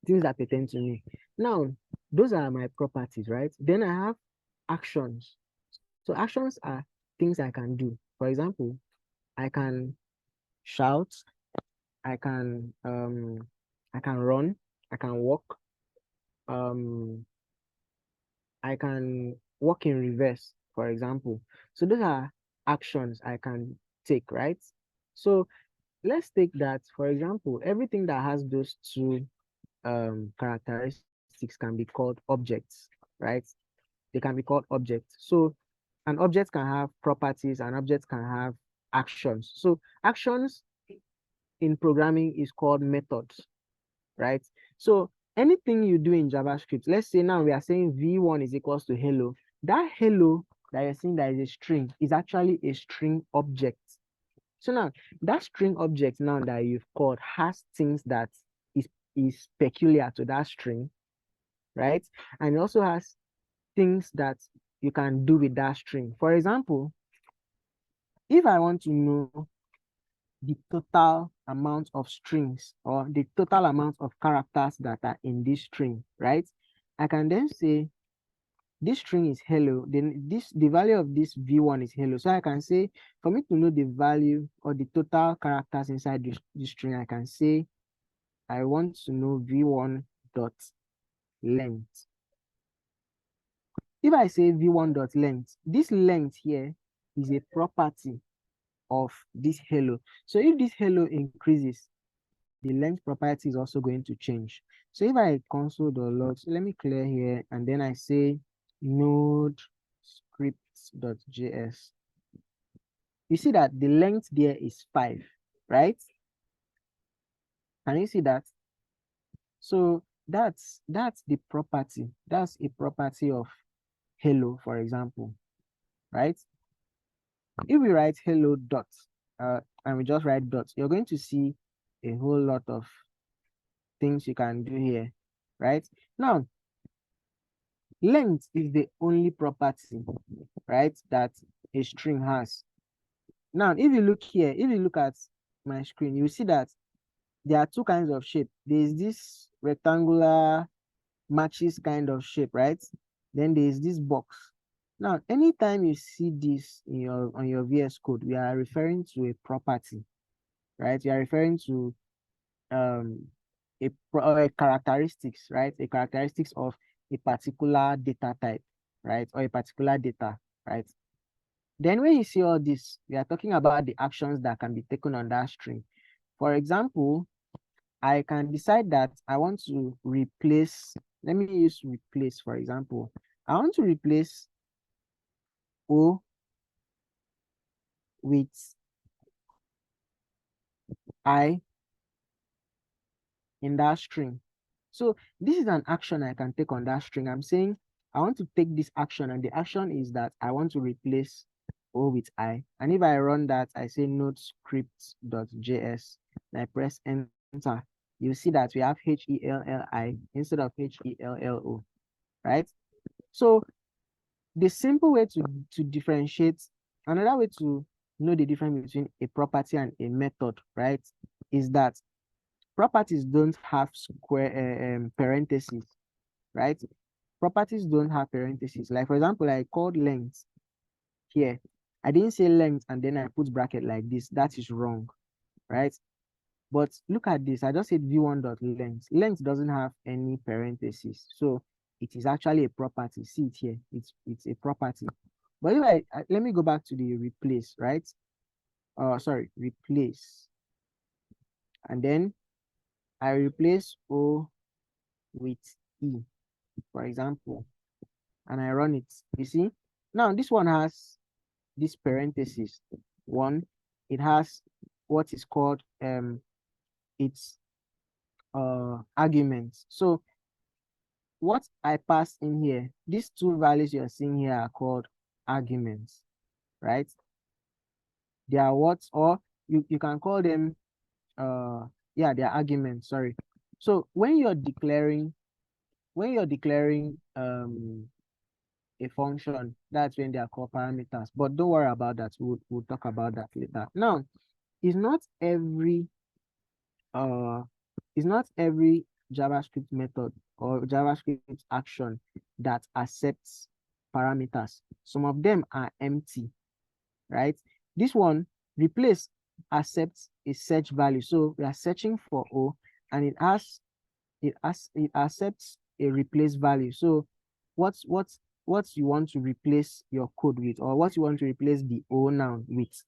Speaker 1: Things that pertain to me. Now, those are my properties, right? Then I have actions. So actions are things I can do. For example, I can shout, I can run, I can walk, um I can walk in reverse, for example. So those are actions I can take, right? So let's take that, for example, everything that has those 2 characteristics can be called objects, right? They can be called objects. So an object can have properties, an object can have actions. So actions in programming is called methods, right? So anything you do in JavaScript, let's say now we are saying v1 is equals to hello. That hello that you're seeing that is a string is actually a string object. So now that string object now that you've called has things that is peculiar to that string, right? And it also has things that you can do with that string. For example, if I want to know the total amount of strings or the total amount of characters that are in this string, right? I can then say this string is hello, then the value of this v1 is hello. So I can say, for me to know the value or the total characters inside this string, I can say I want to know v1 dot length. If I say v1 dot length, this length here is a property of this hello. So if this hello increases, the length property is also going to change. So if I console.log, so let me clear here, and then I say node scripts.js, you see that the length there is 5, right? Can you see that? So that's the property. That's a property of hello, for example, right? If we write hello dot, and we just write dots, you're going to see a whole lot of things you can do here, right? Now, length is the only property, right, that a string has. Now, if you look here, if you look at my screen, you see that there are 2 kinds of shape. There's this rectangular matches kind of shape, right? Then there's this box. Now, anytime you see this in on your VS Code, we are referring to a property, right? We are referring to a characteristics, right? A characteristics of a particular data type, right? Or a particular data, right? Then when you see all this, we are talking about the actions that can be taken on that string. For example, I can decide that I want to replace, let me use replace, for example. I want to replace O with I in that string. So this is an action I can take on that string. I'm saying I want to take this action, and the action is that I want to replace O with I. And if I run that, I say NodeScript.js, and I press enter, you see that we have HELLI instead of HELLO, right? So the simple way to differentiate, another way to know the difference between a property and a method, right, is that properties don't have square parentheses, right? Properties don't have parentheses. Like for example, I called length here. I didn't say length and then I put bracket like this. That is wrong, right? But look at this. I just said v1.length. Length doesn't have any parentheses, so it is actually a property. See it here. It's a property. But if let me go back to the replace, right? Sorry, replace, and then I replace O with E, for example, and I run it. You see, now this one has this parenthesis. One, it has what is called its arguments. So what I pass in here, these two values you're seeing here are called arguments, right? They are what, or you can call them yeah, they are arguments, sorry. So when you're declaring a function, that's when they are called parameters. But don't worry about that. We'll talk about that later. Now, it's not every uh it's not every JavaScript method or JavaScript action that accepts parameters. Some of them are empty, right? This one, replace, accepts a search value. So we are searching for O, and it accepts a replace value. So what you want to replace your code with, or what you want to replace the O now with,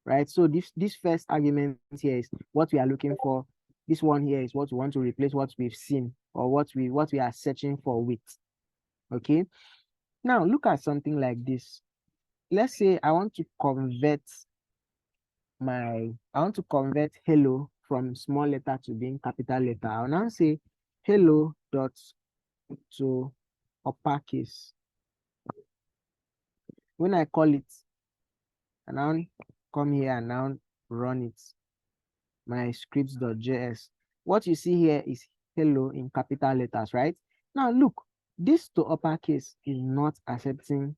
Speaker 1: right? So this first argument here is what we are looking for. This one here is what we want to replace what we've seen, or what we are searching for with. Okay. Now look at something like this. Let's say I want to convert hello from small letter to being capital letter. I'll now say hello dot to uppercase. When I call it, and now come here and now run it, my scripts.js, what you see here is hello in capital letters, right? Now look, this to uppercase is not accepting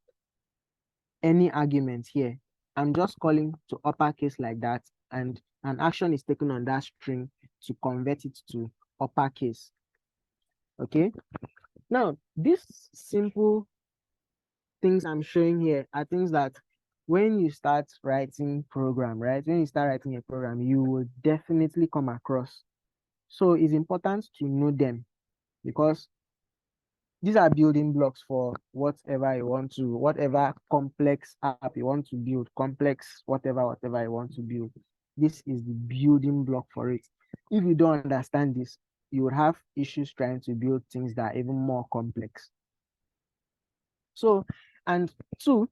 Speaker 1: any argument here. I'm just calling to uppercase like that, and an action is taken on that string to convert it to uppercase. Okay. Now, these simple things I'm showing here are things that when you start writing program, right? When you start writing a program, you will definitely come across. So it's important to know them, because these are building blocks for whatever complex app you want to build, complex whatever you want to build. This is the building block for it. If you don't understand this, you would have issues trying to build things that are even more complex. So, and two,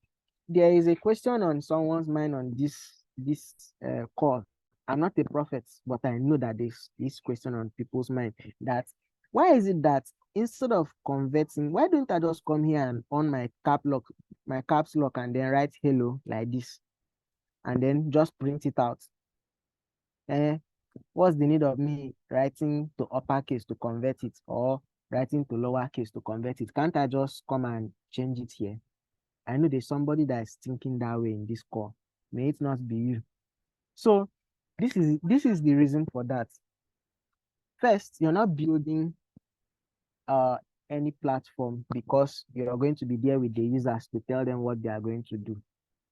Speaker 1: there is a question on someone's mind on this call. I'm not a prophet, but I know that there's this question on people's mind, that why is it that instead of converting, why don't I just come here and on my caps lock, and then write hello like this, and then just print it out? What's the need of me writing to uppercase to convert it, or writing to lowercase to convert it? Can't I just come and change it here? I know there's somebody that is thinking that way in this call. May it not be you. So this is the reason for that. First, you're not building any platform because you're going to be there with the users to tell them what they are going to do,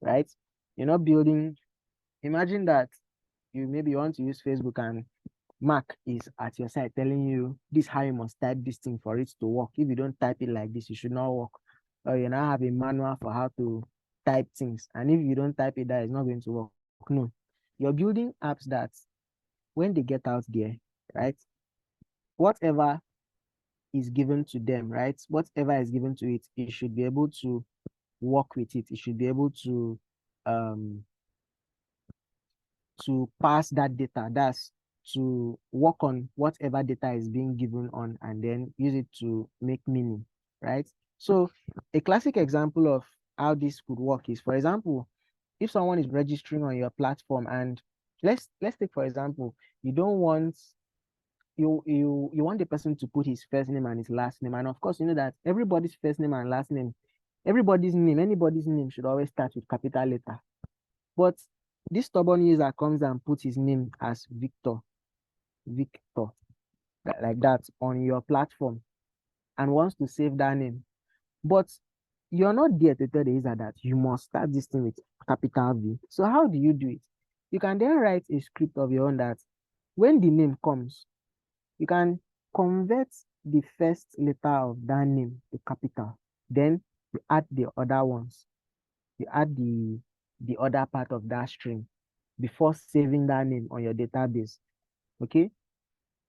Speaker 1: right? You're not building. Imagine that you maybe want to use Facebook, and Mark is at your side telling you this is how you must type this thing for it to work. If you don't type it like this, you should not work. Or you now have a manual for how to type things, and if you don't type it, that is not going to work. No, you're building apps that when they get out there, right, whatever is given to them, right, whatever is given to it, it should be able to work with it. It should be able to pass that data. That's to work on whatever data is being given on, and then use it to make meaning, right? So a classic example of how this could work is, for example, if someone is registering on your platform, and let's take for example, you don't want you want the person to put his first name and his last name, and of course you know that everybody's first name and last name, anybody's name should always start with capital letter. But this stubborn user comes and puts his name as Victor, like that on your platform, and wants to save that name. But you're not there to tell the user that you must start this thing with capital V. So how do you do it? You can then write a script of your own that when the name comes, you can convert the first letter of that name to capital. Then you add the other ones. You add the other part of that string before saving that name on your database. Okay?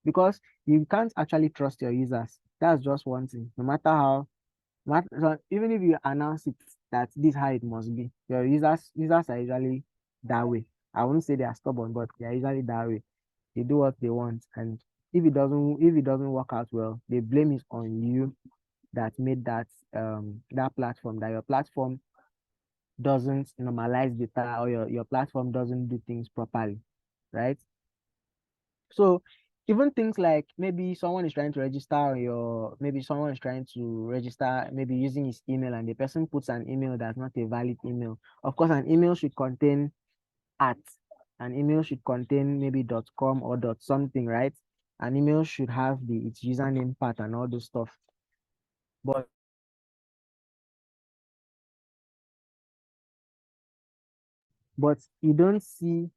Speaker 1: Because you can't actually trust your users. That's just one thing. No matter how, so even if you announce it that this is how it must be, your users are usually that way. I wouldn't say they are stubborn, but they are usually that way. They do what they want, and if it doesn't work out well, they blame it on you that made that that platform, that your platform doesn't normalize data, or your platform doesn't do things properly, right? So even things like maybe someone is trying to register on your, maybe someone is trying to register, maybe using his email, and the person puts an email that's not a valid email. Of course, an email should contain at, an email should contain maybe .com or .something, right? An email should have its username part and all those stuff. But you don't see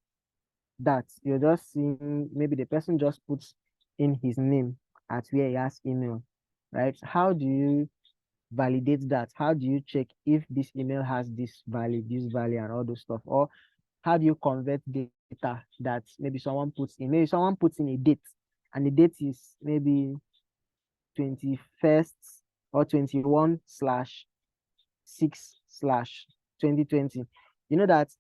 Speaker 1: that. You're just seeing maybe the person just puts in his name at where he has email, right? How do you validate that? How do you check if this email has this value, and all those stuff? Or how do you convert data that maybe someone puts in? Maybe someone puts in a date, and the date is maybe 21st or 21/6/2020. You know that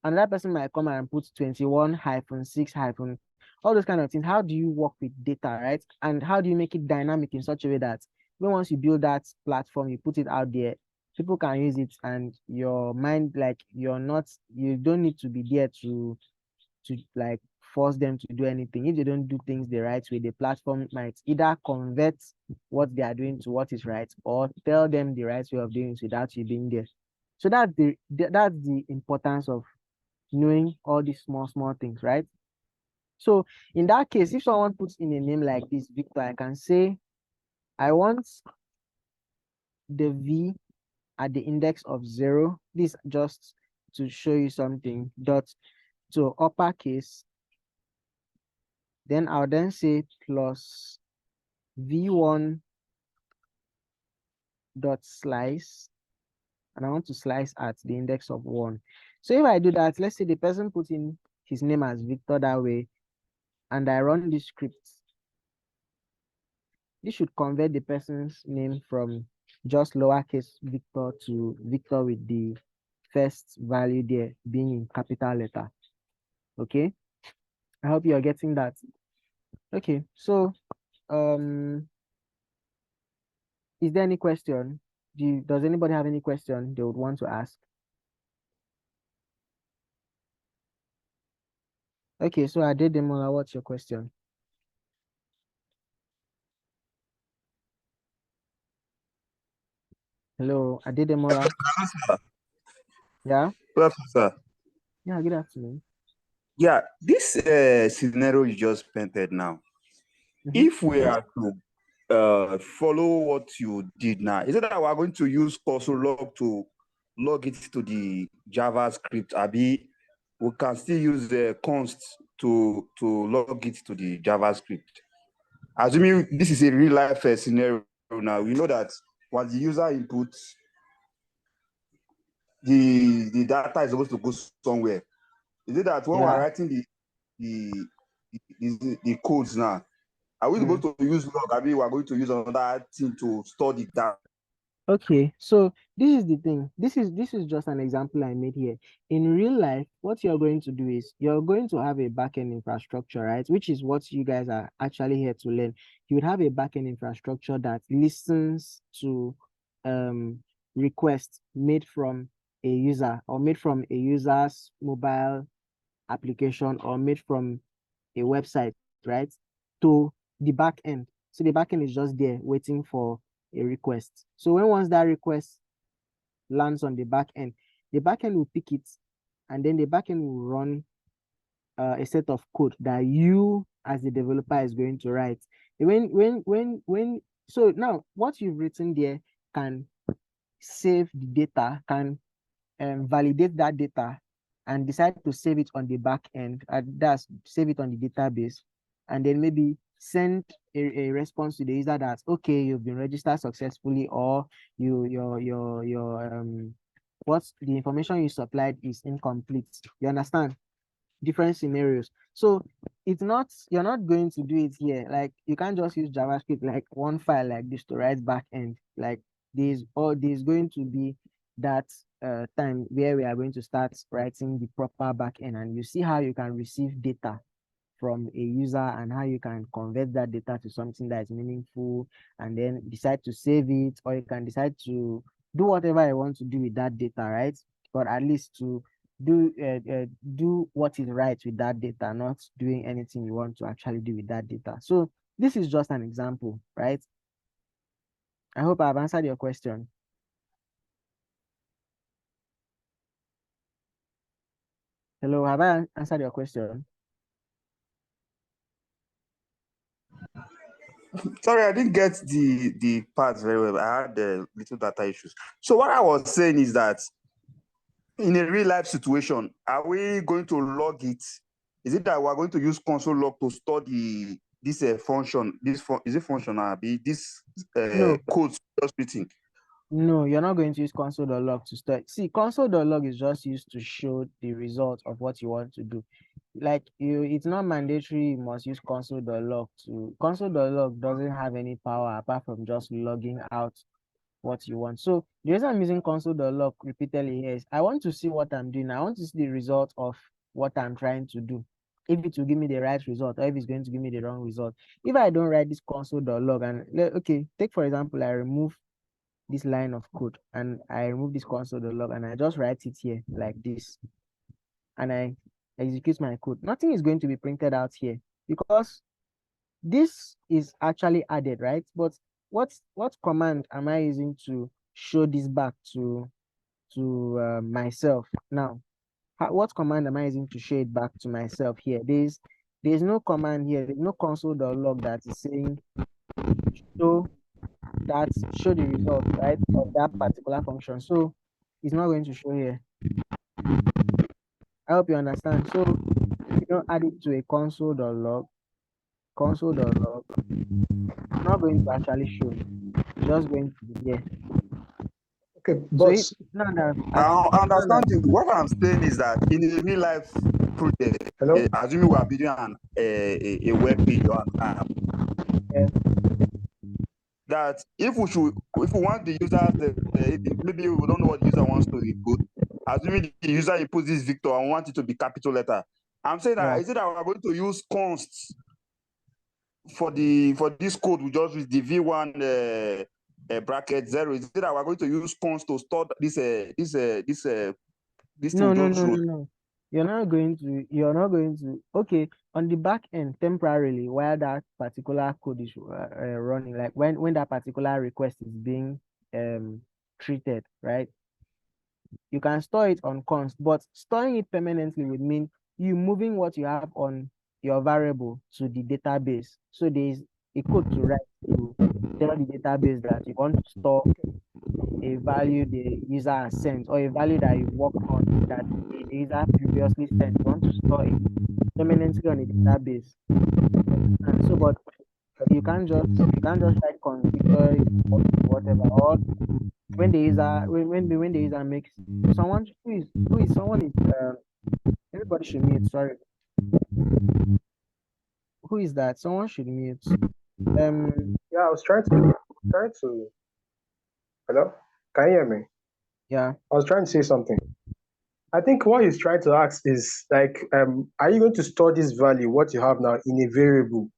Speaker 1: another person might come and put 21-6- all those kind of things. How do you work with data, right? And how do you make it dynamic in such a way that when once you build that platform, you put it out there, people can use it, and your mind, like you don't need to be there to like force them to do anything. If they don't do things the right way, the platform might either convert what they are doing to what is right, or tell them the right way of doing it without you being there. So that's the importance of knowing all these small things, right? So in that case, if someone puts in a name like this, Victor, I can say I want the V at the index of 0. This just to show you something. Dot to uppercase. Then I'll then say plus V1 dot slice, and I want to slice at the index of 1. So if I do that, let's say the person puts in his name as Victor that way, and I run this script, this should convert the person's name from just lowercase Victor to Victor with the first value there being in capital letter. Okay, I hope you're getting that. Okay, so is there any question? Does anybody have any question they would want to ask? Okay, so Adedemola, what's your question? Hello, Adedemola. Yeah?
Speaker 4: Good afternoon, sir.
Speaker 1: Yeah, good afternoon.
Speaker 4: Yeah, this scenario you just painted now, if we are to follow what you did now, is it that we are going to use console log to log it to the JavaScript? Abi, we can still use the const to log it to the JavaScript. Assuming this is a real life scenario now, we know that once the user inputs, the data is supposed to go somewhere. Is it that when we're writing the codes now, are we supposed to use log? I mean, we're going to use another thing to store the data.
Speaker 1: Okay, so this is the thing. This is just an example I made here. In real life, what you're going to do is you're going to have a backend infrastructure, right? Which is what you guys are actually here to learn. You would have a backend infrastructure that listens to requests made from a user, or made from a user's mobile application, or made from a website, right, to the back end. So the back end is just there waiting for a request. So once that request lands on the back end will pick it, and then the back end will run a set of code that you as the developer is going to write. So now what you've written there can save the data, can validate that data, and decide to save it on the back end. That's save it on the database, and then maybe send a response to the user that, okay, you've been registered successfully, or what's the information you supplied is incomplete. You understand? Different scenarios. So you're not going to do it here. Like, you can't just use JavaScript like one file like this to write back end. Like, there's going to be that time where we are going to start writing the proper back end, and you see how you can receive data from a user and how you can convert that data to something that is meaningful, and then decide to save it, or you can decide to do whatever you want to do with that data, right? But at least to do what is right with that data, not doing anything you want to actually do with that data. So this is just an example, right? I hope I've answered your question. Hello, have I answered your question?
Speaker 4: Sorry, I didn't get the parts very well. I had little data issues. So what I was saying is that in a real life situation, are we going to log it? Is it that we're going to use console log to store this function? Is it functional? This
Speaker 1: No.
Speaker 4: code just written?
Speaker 1: No, you're not going to use console.log to start. See, console.log is just used to show the result of what you want to do. Like, it's not mandatory you must use console.log to. Console.log doesn't have any power apart from just logging out what you want. So the reason I'm using console.log repeatedly here is I want to see what I'm doing. I want to see the result of what I'm trying to do. If it will give me the right result, or if it's going to give me the wrong result. If I don't write this console.log, and okay, take for example, I remove this line of code and I remove this console.log and I just write it here like this, and I execute my code, nothing is going to be printed out here because this is actually added, right? But what command am I using to show this back to myself now? What command am I using to show it back to myself here? There's no command here, there's no console.log that is saying show the result, right, of that particular function. So it's not going to show here. I hope you understand. So if you don't add it to a console.log, it's not going to actually show. It's just going to be there.
Speaker 2: Okay,
Speaker 1: So
Speaker 4: I understand you. What I'm saying is that in a real life project, assuming we are building a web page or an app, that if we want the user, maybe we don't know what the user wants to input. Assuming the user inputs this Victor and want it to be capital letter, I'm saying that is it that we're going to use consts for this code? We just use the v1 bracket 0. Is it that we're going to use const to store this
Speaker 1: No. You're not going to. Okay, on the back end temporarily while that particular code is running, like when that particular request is being treated, right? You can store it on const, but storing it permanently would mean you moving what you have on your variable to the database. So there's a code to write to tell the database that you want to store a value the user has sent, or a value that you worked on that the user previously sent. You want to store it permanently on a database. And so, but you can't just write configure whatever, or when the user makes someone everybody should mute, sorry. Who is that? Someone should mute.
Speaker 2: Yeah, I was trying to hello? Can you hear me?
Speaker 1: Yeah.
Speaker 2: I was trying to say something. I think what he's trying to ask is like, are you going to store this value, what you have now, in a variable?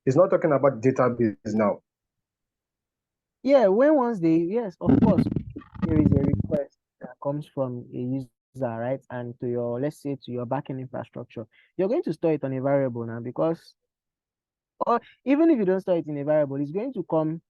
Speaker 2: He's not talking about database now.
Speaker 1: Yeah, yes, of course, there is a request that comes from a user, right? And to your, let's say, to your backend infrastructure, you're going to store it on a variable now, because, or even if you don't store it in a variable, it's going to come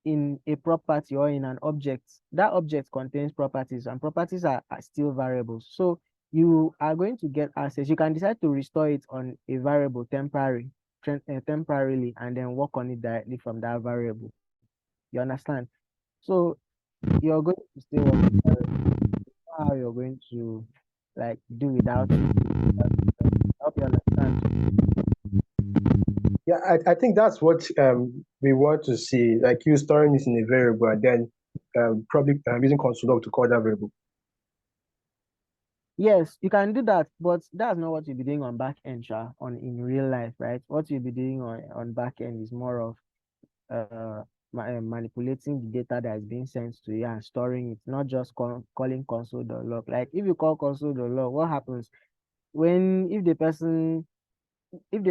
Speaker 1: in a property or in an object. That object contains properties, and properties are still variables. So you are going to get access. You can decide to restore it on a variable temporarily, and then work on it directly from that variable. You understand? So you're going to stay working how you're going to like do without it. I hope you understand.
Speaker 2: Yeah, I think that's what we want to see, like you storing this in a variable and then probably using console log to call that variable.
Speaker 1: Yes, you can do that, but that's not what you'll be doing on back end, on in real life, right? What you'll be doing on back end is more of manipulating the data that is being sent to you and storing it, not just calling console.log. Like if you call console.log, what happens when if the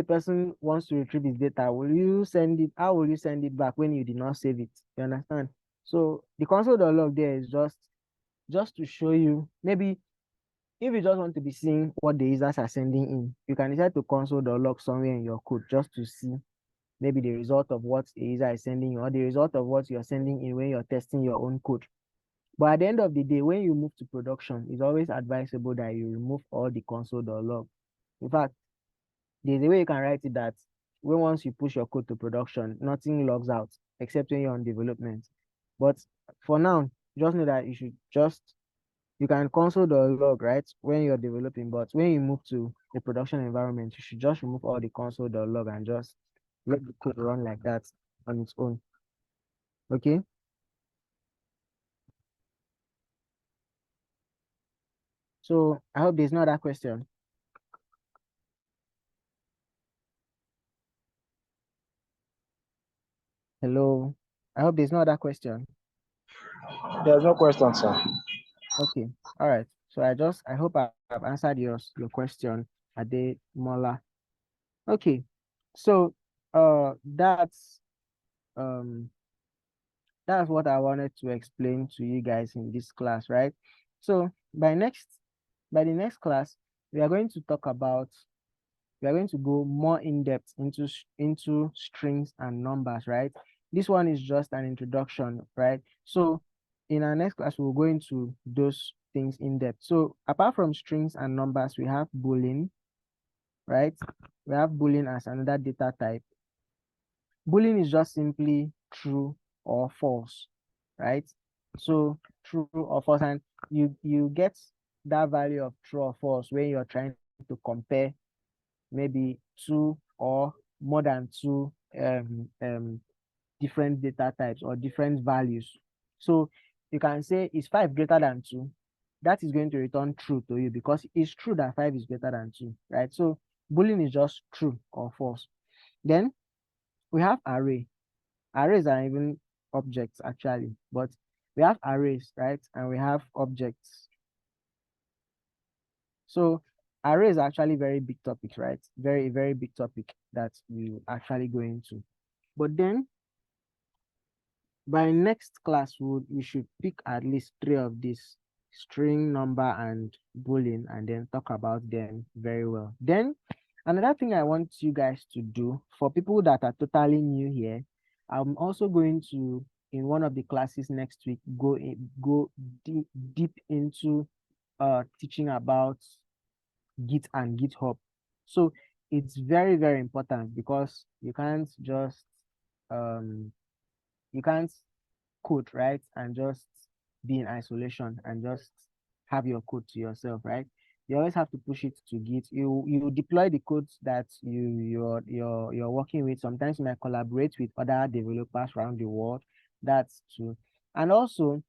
Speaker 1: person wants to retrieve his data, will you send it? How will you send it back when you did not save it? You understand? So the console.log there is just to show you, maybe if you just want to be seeing what the users are sending in, you can decide to console.log somewhere in your code just to see maybe the result of what a user is sending you, or the result of what you're sending in when you're testing your own code. But at the end of the day, when you move to production, it's always advisable that you remove all the console.log. In fact, there's a way you can write it that when once you push your code to production, nothing logs out except when you're on development. But for now, just know that you can console.log, right, when you're developing, but when you move to the production environment, you should just remove all the console.log and just let the code run like that on its own. Okay. So I hope there's no other question. Hello. I hope there's no other question.
Speaker 5: There's no question, sir.
Speaker 1: Okay. All right. So I hope I've answered your question, Ade Mola. Okay. So that's what I wanted to explain to you guys in this class, right? So by the next class, we are going to go more in depth into strings and numbers, right? This one is just an introduction, right? So in our next class, we'll go into those things in depth. So apart from strings and numbers, we have Boolean, right? We have Boolean as another data type. Boolean is just simply true or false, right? So true or false, and you get that value of true or false when you're trying to compare maybe two or more than two different data types or different values. So you can say, is 5 greater than 2? That is going to return true to you because it's true that 5 is greater than 2, right? So Boolean is just true or false. Then we have array. Arrays are even objects actually, but we have arrays, right? And we have objects. So array is actually very big topic, right? Very, very big topic that we actually go into. But then by next class, we should pick at least 3 of these: string, number, and boolean, and then talk about them very well. Then another thing I want you guys to do, for people that are totally new here, I'm also going to, in one of the classes next week, go deep into teaching about Git and GitHub. So it's very, very important because you can't just you can't code, right, and just be in isolation and just have your code to yourself, right? You always have to push it to Git. You deploy the codes that you're working with. Sometimes you might collaborate with other developers around the world. That's true. And also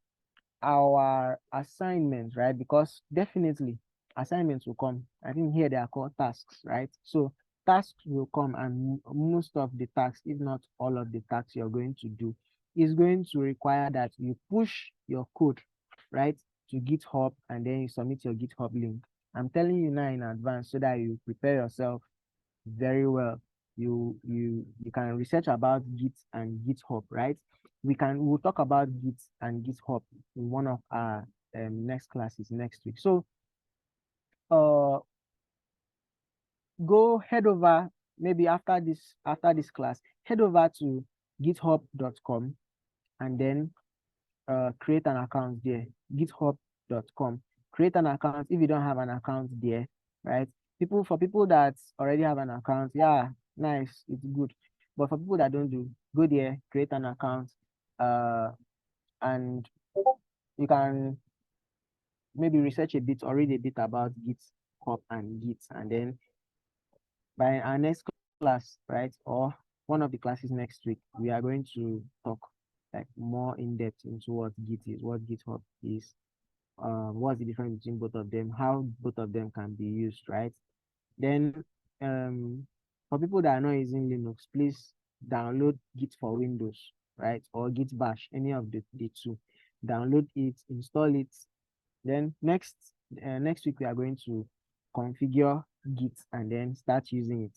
Speaker 1: our assignments, right? Because definitely assignments will come. I think here they are called tasks, right? So tasks will come, and most of the tasks, if not all of the tasks you're going to do, is going to require that you push your code, right, to GitHub, and then you submit your GitHub link. I'm telling you now in advance so that you prepare yourself very well. You can research about Git and GitHub, right? We'll talk about Git and GitHub in one of our next class is next week. So go head over, maybe after this class, head over to github.com and then create an account there. github.com, create an account if you don't have an account there, right? For people that already have an account, yeah, nice, it's good. But for people that don't do, go there, create an account, and you can maybe research a bit or read a bit about GitHub and Git, and then by our next class, right, or one of the classes next week, we are going to talk like more in depth into what Git is, what GitHub is, what's the difference between both of them, how both of them can be used, right? Then for people that are not using Linux, please download Git for Windows, right? Or Git Bash, any of the two. Download it, install it. Then next week we are going to configure Git and then start using it.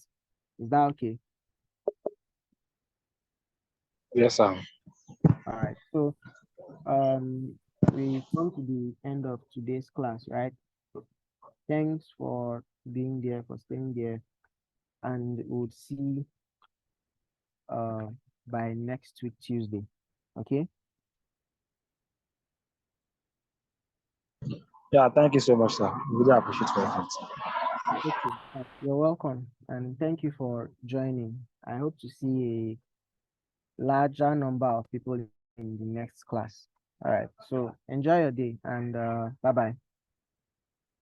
Speaker 1: Is that okay?
Speaker 5: Yes, sir.
Speaker 1: All right. So we come to the end of today's class, right? Thanks for being there, for staying there, and we'll see by next week Tuesday. Okay.
Speaker 5: Yeah, thank you so much, sir. Really appreciate your efforts.
Speaker 1: Okay. You're welcome, and thank you for joining. I hope to see a larger number of people in the next class. All right. So enjoy your day, and bye bye.